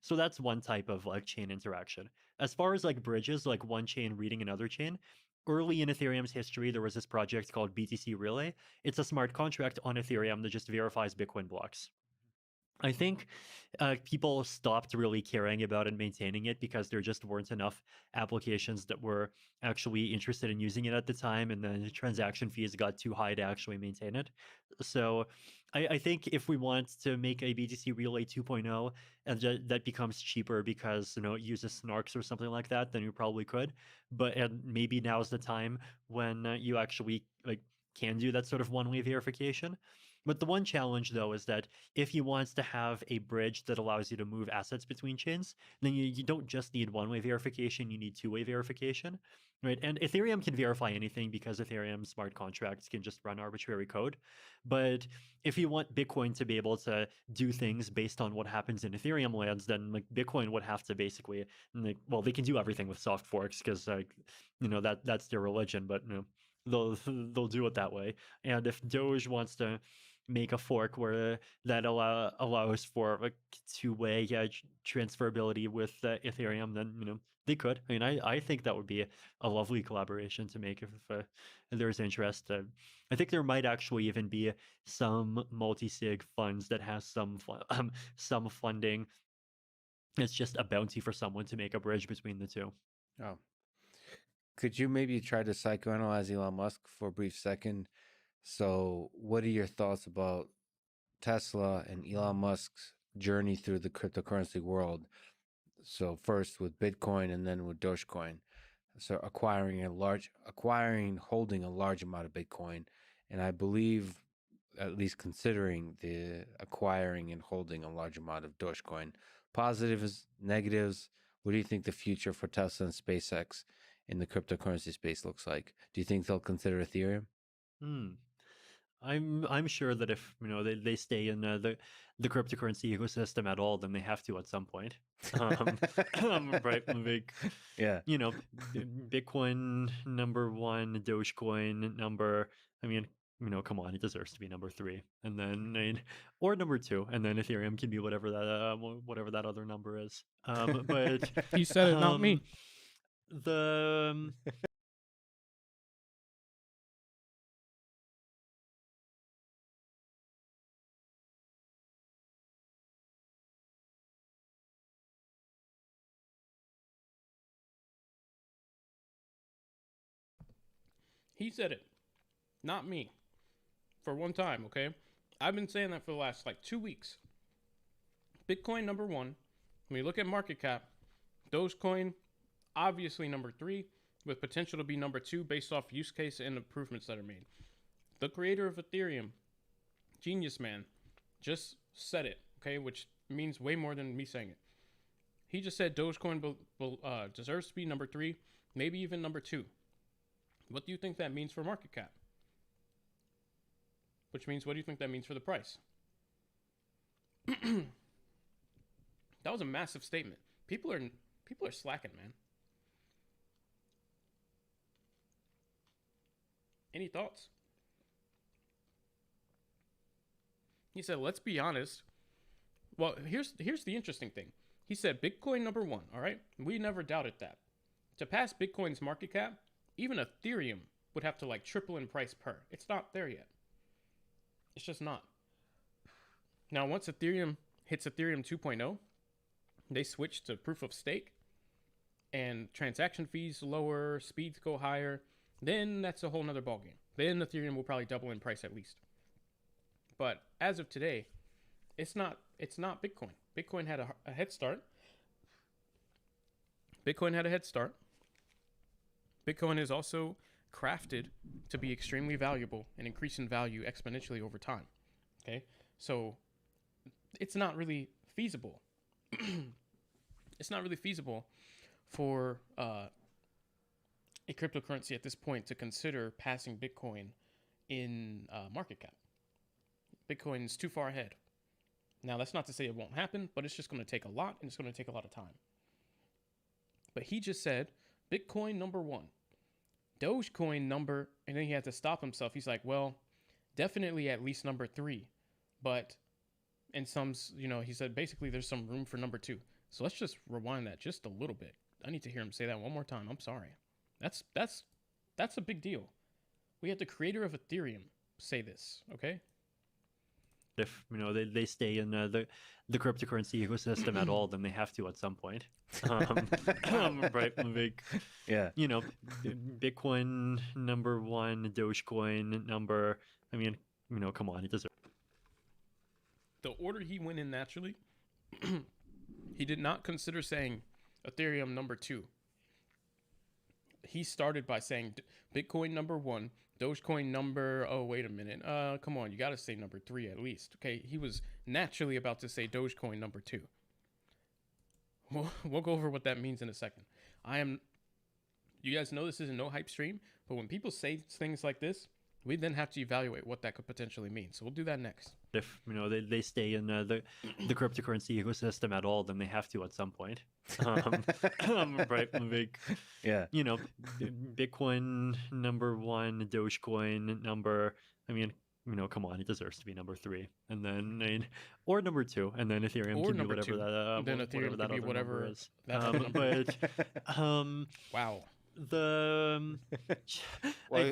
So that's one type of like chain interaction. As far as like bridges, like one chain reading another chain, early in Ethereum's history, there was this project called BTC Relay. It's a smart contract on Ethereum that just verifies Bitcoin blocks. I think people stopped really caring about and maintaining it because there just weren't enough applications that were actually interested in using it at the time, and then the transaction fees got too high to actually maintain it. So I think if we want to make a BTC Relay 2.0 and that becomes cheaper because it uses snarks or something like that, then you probably could. And maybe now's the time when you actually like can do that sort of one-way verification. But the one challenge, though, is that if you want to have a bridge that allows you to move assets between chains, then you don't just need one-way verification, you need two-way verification, right? And Ethereum can verify anything because Ethereum smart contracts can just run arbitrary code. But if you want Bitcoin to be able to do things based on what happens in Ethereum lands, then like Bitcoin would have to basically, well, they can do everything with soft forks because that's their religion, but they'll do it that way. And if Doge wants to make a fork where that allows for like two-way transferability with Ethereum, then they could. I mean, I think that would be a lovely collaboration to make if there's interest. I think there might actually even be some multi-sig funds that has some funding. It's just a bounty for someone to make a bridge between the two. Oh, could you maybe try to psychoanalyze Elon Musk for a brief second? So, what are your thoughts about Tesla and Elon Musk's journey through the cryptocurrency world? So, first with Bitcoin and then with Dogecoin. So, holding a large amount of Bitcoin, and I believe, at least considering the acquiring and holding a large amount of Dogecoin. Positives, negatives. What do you think the future for Tesla and SpaceX in the cryptocurrency space looks like? Do you think they'll consider Ethereum? I'm sure that if they stay in the cryptocurrency ecosystem at all, then they have to at some point. Right? Yeah. Bitcoin number one, Dogecoin number. I mean, come on, it deserves to be number 3, and then or number 2, and then Ethereum can be whatever that other number is. But he said it, not me. He said it, not me. For one time, okay? I've been saying that for the last 2 weeks. Bitcoin number 1. When you look at market cap, Dogecoin obviously number 3, with potential to be number 2 based off use case and improvements that are made. The creator of Ethereum, Genius Man, just said it, okay? Which means way more than me saying it. He just said Dogecoin deserves to be number 3, maybe even number 2. What do you think that means for market cap? Which means, what do you think that means for the price? That was a massive statement. People are slacking, man. Any thoughts? He said, let's be honest. Well, here's the interesting thing. He said Bitcoin number 1, all right? We never doubted that. To pass Bitcoin's market cap, even Ethereum would have to triple in price per. It's not there yet. It's just not. Now, once Ethereum hits Ethereum 2.0, they switch to proof of stake, and transaction fees lower, speeds go higher, then that's a whole nother ballgame. Then Ethereum will probably double in price at least. But as of today, it's not Bitcoin. Bitcoin had a head start. Bitcoin is also crafted to be extremely valuable and increase in value exponentially over time. Okay? So it's not really feasible. It's not really feasible for a cryptocurrency at this point to consider passing Bitcoin in market cap. Bitcoin is too far ahead. Now, that's not to say it won't happen, but it's just going to take a lot, and it's going to take a lot of time. But he just said Bitcoin number 1, Dogecoin number, and then he had to stop himself. He's like, well, definitely at least number 3, but in some, he said basically there's some room for number 2. So let's just rewind that just a little bit. I need to hear him say that one more time. I'm sorry. That's a big deal. We had the creator of Ethereum say this, okay? If they stay in the cryptocurrency ecosystem at all, then they have to at some point. Right? Yeah. Bitcoin number 1, Dogecoin number. I mean, come on, it deserves. The order he went in naturally, he did not consider saying Ethereum number 2. He started by saying Bitcoin number 1, Dogecoin number, oh, wait a minute. Come on, you got to say number 3 at least. Okay, he was naturally about to say Dogecoin number 2. We'll go over what that means in a second. You guys know this is a no hype stream, but when people say things like this, we then have to evaluate what that could potentially mean. So we'll do that next. If they stay in the cryptocurrency ecosystem at all, then they have to at some point. Right? Yeah. Bitcoin number 1, Dogecoin number. I mean, come on, it deserves to be number 3, and then or number 2, and then Ethereum Or can be number whatever 2. that. Then Ethereum that can be other whatever number is. that other number. But Wow. Well,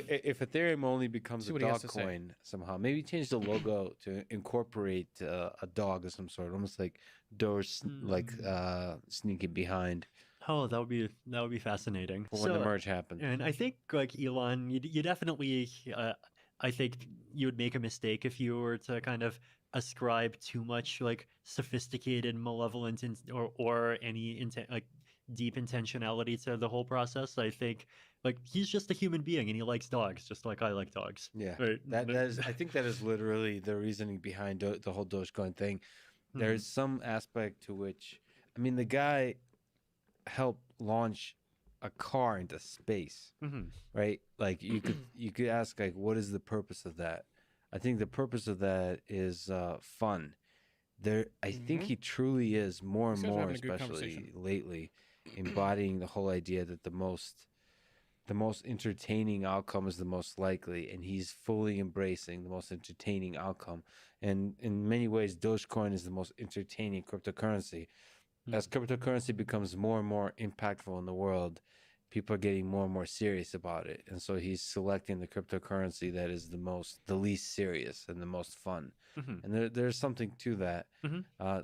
if Ethereum only becomes See a what he has dog to say. coin somehow, maybe change the logo to incorporate a dog of some sort, almost like Doge, like sneaking behind Oh, that would be fascinating. when the merge happens. And I think like Elon, you definitely, I think you would make a mistake if you were to kind of ascribe too much like sophisticated malevolent or any intent like deep intentionality to the whole process. I think like he's just a human being and he likes dogs just like I like dogs. Yeah, Right. that is. I think that is literally the reasoning behind the whole Dogecoin thing. There's some aspect to which, I mean, the guy helped launch a car into space, right? Like you could ask like, what is the purpose of that? I think the purpose of that is fun. I think he truly is more and These guys are more, having a good especially conversation. lately, embodying the whole idea that the most entertaining outcome is the most likely, and he's fully embracing the most entertaining outcome. And in many ways, Dogecoin is the most entertaining cryptocurrency. As cryptocurrency becomes more and more impactful in the world, people are getting more and more serious about it. And so he's selecting the cryptocurrency that is the least serious and the most fun. And there's something to that,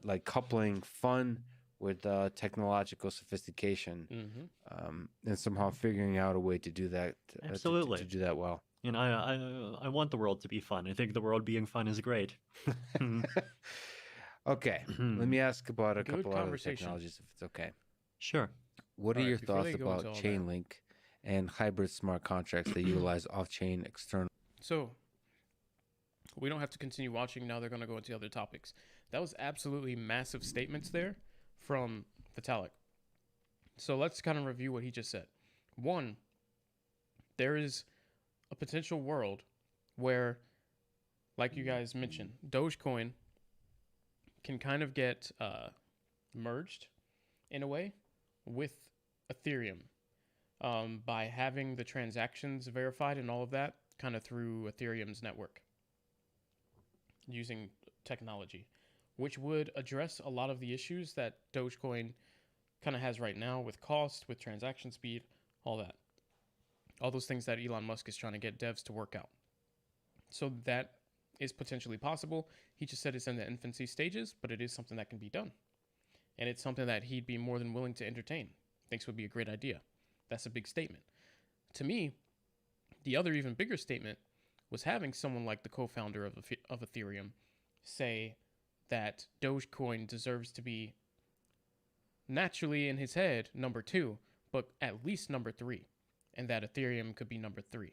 like coupling fun with technological sophistication, and somehow figuring out a way to do that. Absolutely. To do that well. And I want the world to be fun. I think the world being fun is great. Okay, let me ask about a Good couple other conversation. technologies, if it's okay. Sure. What are All right, your before thoughts they go into about all that- Chainlink and hybrid smart contracts that utilize off-chain external? So we don't have to continue watching. Now they're going to go into other topics. That was absolutely massive statements there from Vitalik. So let's kind of review what he just said. One, there is a potential world where, like you guys mentioned, Dogecoin can kind of get merged in a way with Ethereum by having the transactions verified and all of that kind of through Ethereum's network using technology, which would address a lot of the issues that Dogecoin kind of has right now with cost, with transaction speed, all that. All those things that Elon Musk is trying to get devs to work out. So that is potentially possible. He just said it's in the infancy stages, but it is something that can be done. And it's something that he'd be more than willing to entertain. Thinks would be a great idea. That's a big statement. To me, the other even bigger statement was having someone like the co-founder of Ethereum say that Dogecoin deserves to be naturally in his head number 2, but at least number 3, and that Ethereum could be number 3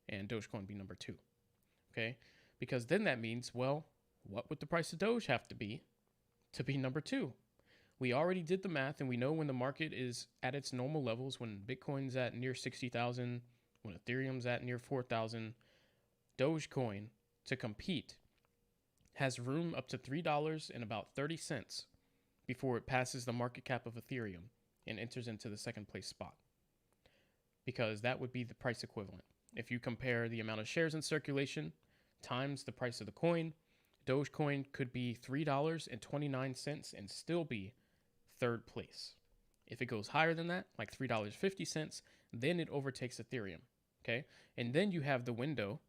and Dogecoin be number 2. Okay? Because then that means, well, what would the price of Doge have to be number 2? We already did the math, and we know when the market is at its normal levels, when Bitcoin's at near 60,000, when Ethereum's at near 4,000, Dogecoin to compete has room up to $3 and about 30 cents before it passes the market cap of Ethereum and enters into the second place spot, because that would be the price equivalent. If you compare the amount of shares in circulation times the price of the coin, Dogecoin could be $3.29 and still be third place. If it goes higher than that, like $3.50, then it overtakes Ethereum. Okay. And then you have the window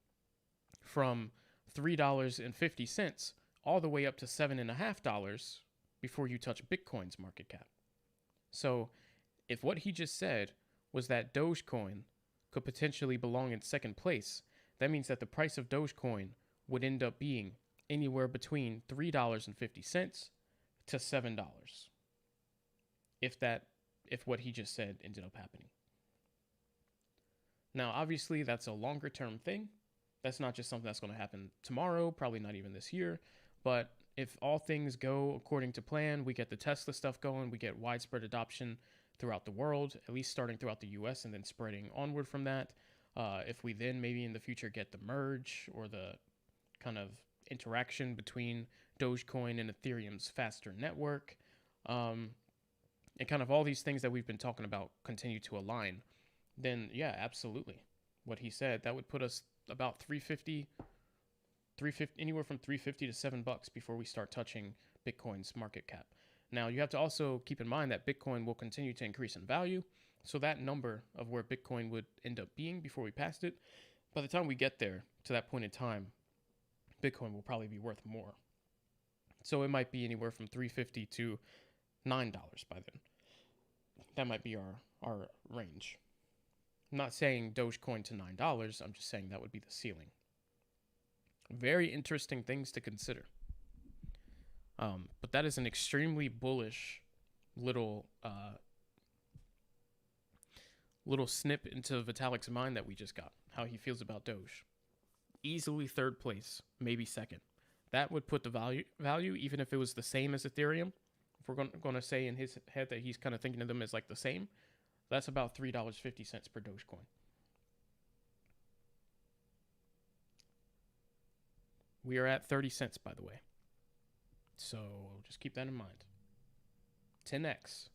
from $3.50 all the way up to $7.50 before you touch Bitcoin's market cap. So if what he just said was that Dogecoin could potentially belong in second place, that means that the price of Dogecoin would end up being anywhere between $3.50 to $7. If what he just said ended up happening. Now, obviously, that's a longer term thing. That's not just something that's going to happen tomorrow, probably not even this year. But if all things go according to plan, we get the Tesla stuff going, we get widespread adoption throughout the world, at least starting throughout the US and then spreading onward from that. If we then maybe in the future get the merge or the kind of interaction between Dogecoin and Ethereum's faster network, and kind of all these things that we've been talking about continue to align, then yeah, absolutely. What he said, that would put us about 350, anywhere from 350 to $7 before we start touching Bitcoin's market cap. Now, you have to also keep in mind that Bitcoin will continue to increase in value. So that number of where Bitcoin would end up being before we passed it, by the time we get there to that point in time, Bitcoin will probably be worth more. So it might be anywhere from $350 to $9 by then. That might be our range. I'm not saying Dogecoin to $9. I'm just saying that would be the ceiling. Very interesting things to consider. But that is an extremely bullish little snip into Vitalik's mind that we just got, how he feels about Doge. Easily third place, maybe second. That would put the value, even if it was the same as Ethereum. If we're going to say in his head that he's kind of thinking of them as like the same, that's about $3.50 per Dogecoin. We are at 30 cents, by the way. So just keep that in mind. 10x.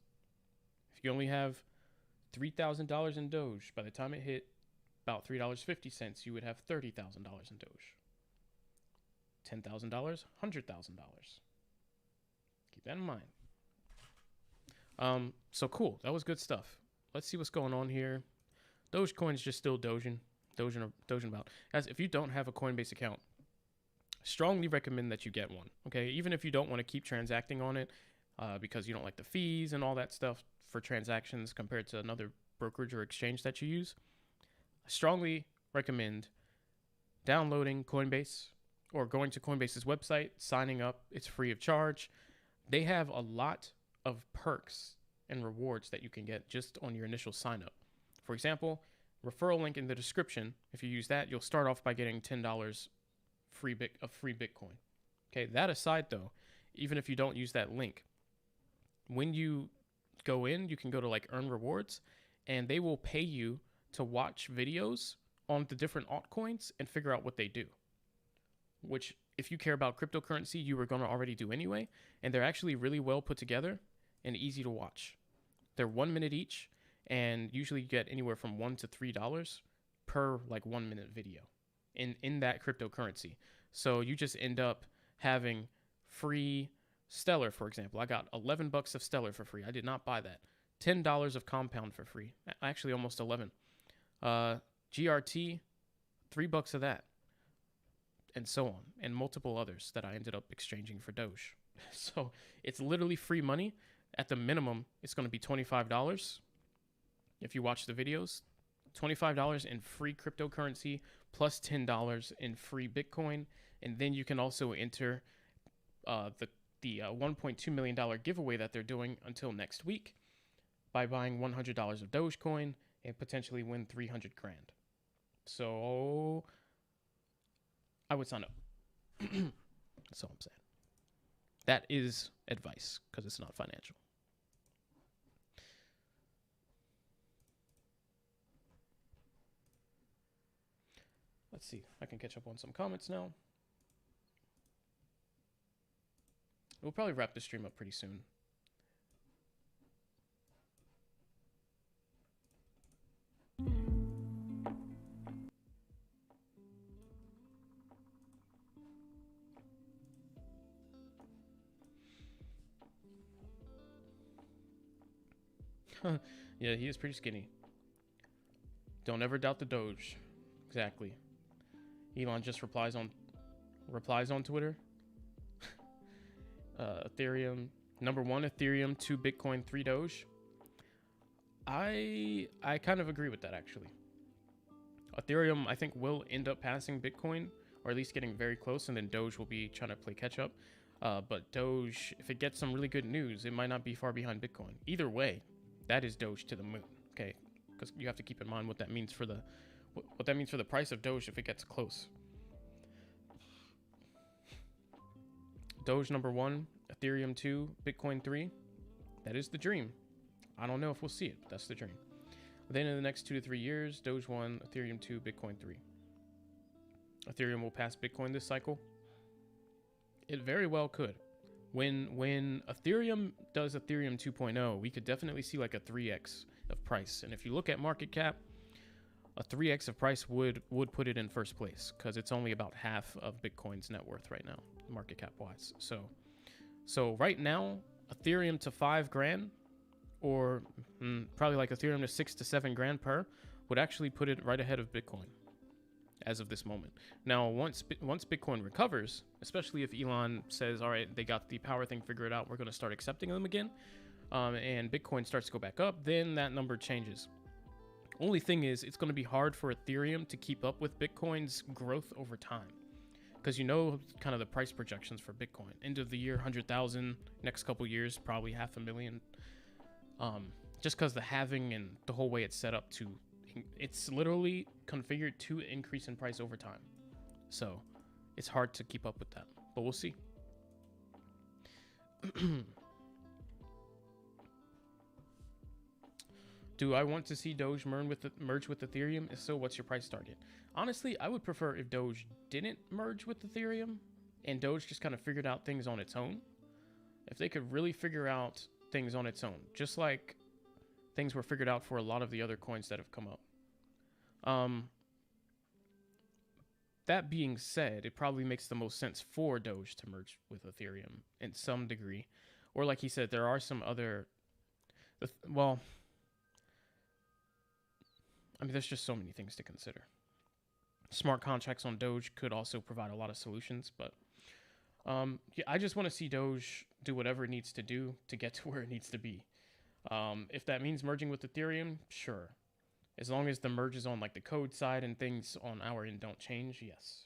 If you only have $3,000 in Doge, by the time it hit about $3.50, you would have $30,000 in Doge. $10,000, $100,000. Keep that in mind. So cool. That was good stuff. Let's see what's going on here. Dogecoin is just still doging about. Guys, if you don't have a Coinbase account, strongly recommend that you get one. Okay, even if you don't want to keep transacting on it, because you don't like the fees and all that stuff for transactions compared to another brokerage or exchange that you use, I strongly recommend downloading Coinbase or going to Coinbase's website, signing up. It's free of charge. They have a lot of perks and rewards that you can get just on your initial sign up. For example, referral link in the description. If you use that, you'll start off by getting $10 free Bitcoin. Okay, that aside though, even if you don't use that link, when you go in, you can go to like earn rewards, and they will pay you to watch videos on the different altcoins and figure out what they do. Which, if you care about cryptocurrency, you were going to already do anyway, and they're actually really well put together and easy to watch. They're 1 minute each, and usually you get anywhere from $1 to $3 per like 1 minute video in that cryptocurrency. So you just end up having free Stellar, for example. I got $11 of Stellar for free. I did not buy that. $10 of Compound for free. Actually, almost 11. GRT, $3 of that, and so on, and multiple others that I ended up exchanging for Doge. So it's literally free money. At the minimum, it's going to be $25 if you watch the videos. $25 in free cryptocurrency plus $10 in free Bitcoin, and then you can also enter the $1.2 million giveaway that they're doing until next week by buying $100 of Dogecoin and potentially win $300,000. So I would sign up. That's all I'm saying. That is advice because it's not financial. Let's see. I can catch up on some comments now. We'll probably wrap the stream up pretty soon. Yeah, he is pretty skinny. Don't ever doubt the Doge. Exactly. Elon just replies on Twitter. Ethereum number 1 Ethereum, 2 Bitcoin, 3 Doge. I kind of agree with that, actually. Ethereum, I think, will end up passing Bitcoin, or at least getting very close, and then Doge will be trying to play catch up. But Doge, if it gets some really good news, it might not be far behind Bitcoin. Either way, that is Doge to the moon. Okay, because you have to keep in mind what that means for the price of Doge if it gets close. Doge number 1, Ethereum 2, Bitcoin 3. That is the dream. I don't know if we'll see it, but that's the dream. Then in the next 2 to 3 years, Doge 1, Ethereum 2, Bitcoin 3. Ethereum will pass Bitcoin this cycle. It very well could. When Ethereum does Ethereum 2.0, we could definitely see like a 3x of price. And if you look at market cap, a 3x of price would put it in first place, because it's only about half of Bitcoin's net worth right now, market cap wise. So right now, Ethereum to $5,000, or probably like Ethereum to $6,000 to $7,000 per, would actually put it right ahead of Bitcoin as of this moment. Now, once Bitcoin recovers, especially if Elon says, all right, they got the power thing figured out, we're going to start accepting them again, and Bitcoin starts to go back up, then that number changes. Only thing is, it's going to be hard for Ethereum to keep up with Bitcoin's growth over time, because you know kind of the price projections for Bitcoin. End of the year, 100,000. Next couple years, probably 500,000. Just because the halving and the whole way it's set up to, it's literally configured to increase in price over time. So it's hard to keep up with that, but we'll see. Do I want to see Doge merge with Ethereum? If so, what's your price target? Honestly, I would prefer if Doge didn't merge with Ethereum and Doge just kind of figured out things on its own. If they could really figure out things on its own, just like things were figured out for a lot of the other coins that have come up. That being said, it probably makes the most sense for Doge to merge with Ethereum in some degree. Or like he said, there are some other... Well... I mean, there's just so many things to consider. Smart contracts on Doge could also provide a lot of solutions, but yeah, I just want to see Doge do whatever it needs to do to get to where it needs to be. If that means merging with Ethereum, sure. As long as the merges on like the code side and things on our end don't change, yes.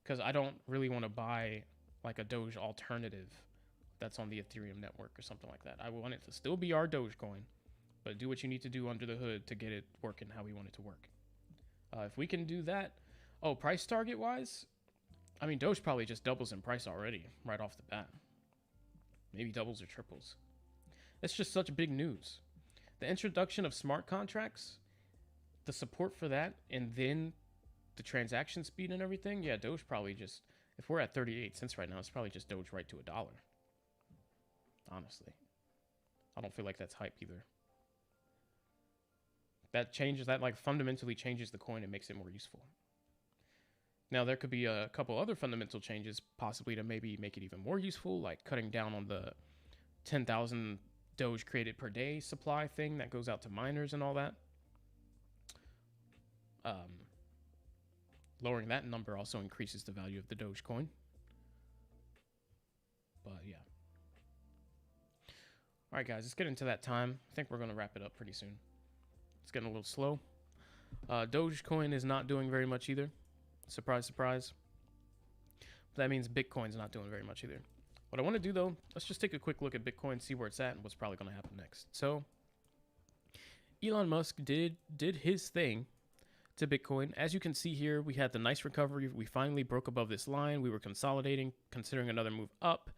Because I don't really want to buy like a Doge alternative that's on the Ethereum network or something like that. I want it to still be our Dogecoin, but do what you need to do under the hood to get it working how we want it to work. If we can do that, price target wise, I mean, Doge probably just doubles in price already right off the bat. Maybe doubles or triples. That's just such big news. The introduction of smart contracts, the support for that, and then the transaction speed and everything, yeah, Doge probably just, if we're at 38 cents right now, it's probably just Doge right to $1. Honestly. I don't feel like that's hype either. That like fundamentally changes the coin and makes it more useful. Now there could be a couple other fundamental changes possibly to maybe make it even more useful, like cutting down on the 10,000 Doge created per day supply thing that goes out to miners and all that. Lowering that number also increases the value of the Dogecoin. But yeah. All right, guys, let's get into that time. I think we're going to wrap it up pretty soon. It's getting a little slow. Dogecoin is not doing very much either. Surprise, surprise. But that means Bitcoin's not doing very much either. What I want to do, though, let's just take a quick look at Bitcoin, see where it's at, and what's probably going to happen next. So, Elon Musk did his thing to Bitcoin. As you can see here, we had the nice recovery. We finally broke above this line. We were consolidating, considering another move up.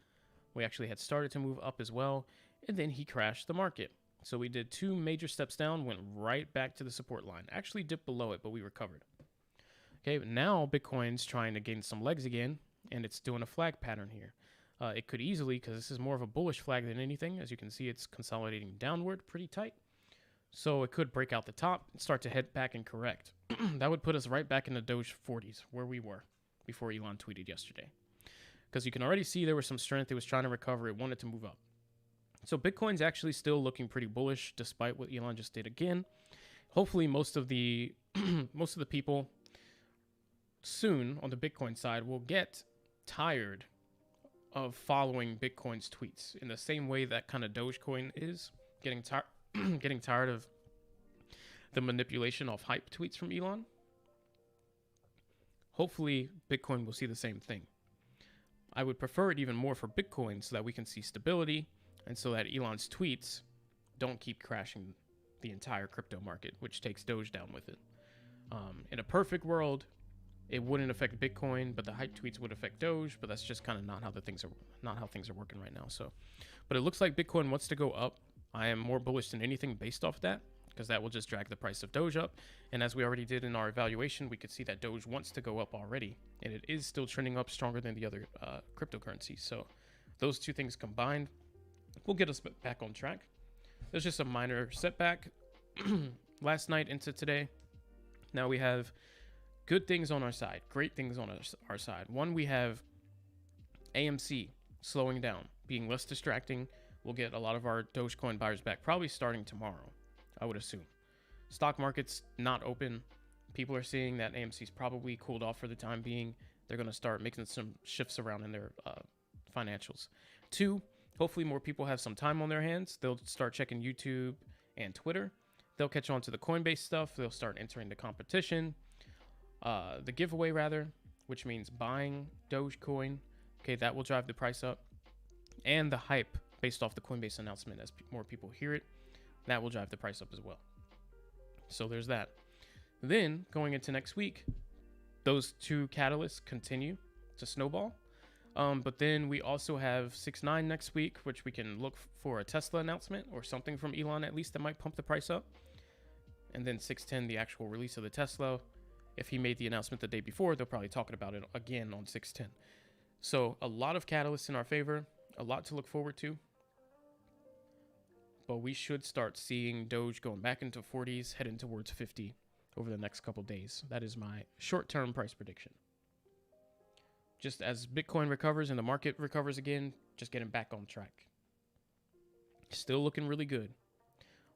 We actually had started to move up as well. And then he crashed the market. So we did 2 major steps down, went right back to the support line. Actually dipped below it, but we recovered. Okay, but now Bitcoin's trying to gain some legs again, and it's doing a flag pattern here. It could easily, because this is more of a bullish flag than anything. As you can see, it's consolidating downward pretty tight. So it could break out the top and start to head back and correct. That would put us right back in the Doge 40s, where we were before Elon tweeted yesterday. Because you can already see there was some strength. It was trying to recover. It wanted to move up. So Bitcoin's actually still looking pretty bullish despite what Elon just did again. Hopefully most of the most of the people soon on the Bitcoin side will get tired of following Bitcoin's tweets in the same way that kind of Dogecoin is getting getting tired of the manipulation of hype tweets from Elon. Hopefully Bitcoin will see the same thing. I would prefer it even more for Bitcoin so that we can see stability and so that Elon's tweets don't keep crashing the entire crypto market, which takes Doge down with it. In a perfect world, it wouldn't affect Bitcoin, but the hype tweets would affect Doge. But that's just kind of not how things are working right now. So, but it looks like Bitcoin wants to go up. I am more bullish than anything based off that, because that will just drag the price of Doge up. And as we already did in our evaluation, we could see that Doge wants to go up already, and it is still trending up stronger than the other cryptocurrencies. So those two things combined will get us back on track. There's just a minor setback last night into today. Now we have good things on our side, great things on our side. One, we have AMC slowing down, being less distracting. We'll get a lot of our Dogecoin buyers back, probably starting tomorrow, I would assume. Stock market's not open. People are seeing that AMC's probably cooled off for the time being. They're going to start making some shifts around in their financials. Two, hopefully more people have some time on their hands. They'll start checking YouTube and Twitter. They'll catch on to the Coinbase stuff. They'll start entering the competition. The giveaway, rather, which means buying Dogecoin. Okay, that will drive the price up. And the hype based off the Coinbase announcement, as more people hear it, that will drive the price up as well. So there's that. Then, going into next week, those two catalysts continue to snowball. But then we also have 6ix9ine next week, which we can look for a Tesla announcement or something from Elon at least that might pump the price up. And then 610, the actual release of the Tesla. If he made the announcement the day before, they'll probably talk about it again on 610. So a lot of catalysts in our favor, a lot to look forward to. But we should start seeing Doge going back into 40s, heading towards 50 over the next couple days. That is my short-term price prediction. Just as Bitcoin recovers and the market recovers again, just getting back on track. Still looking really good.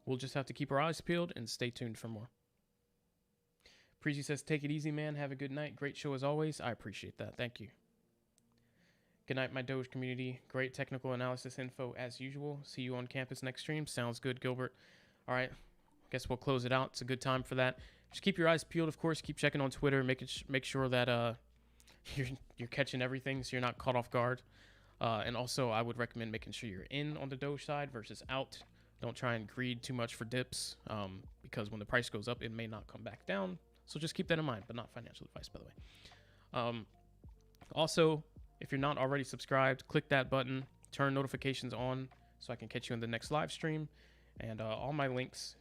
We'll just have to keep our eyes peeled and stay tuned for more. Preezy says, take it easy, man. Have a good night. Great show as always. I appreciate that. Thank you. Good night, my Doge community. Great technical analysis info as usual. See you on campus next stream. Sounds good, Gilbert. All right. Guess we'll close it out. It's a good time for that. Just keep your eyes peeled, of course. Keep checking on Twitter. Make sure that you're catching everything so you're not caught off guard. And also, I would recommend making sure you're in on the Doge side versus out. Don't try and greed too much for dips because when the price goes up, it may not come back down. So just keep that in mind, but not financial advice, by the way. Also, if you're not already subscribed, click that button, turn notifications on so I can catch you in the next live stream. And all my links,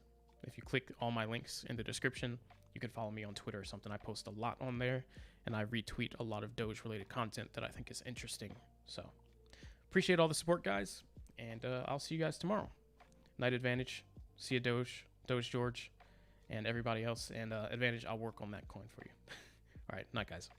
if you click all my links in the description, you can follow me on Twitter or something. I post a lot on there, and I retweet a lot of Doge-related content that I think is interesting. So appreciate all the support, guys, and I'll see you guys tomorrow. Night Advantage. See you, Doge George, and everybody else. And Advantage, I'll work on that coin for you. All right, night, guys.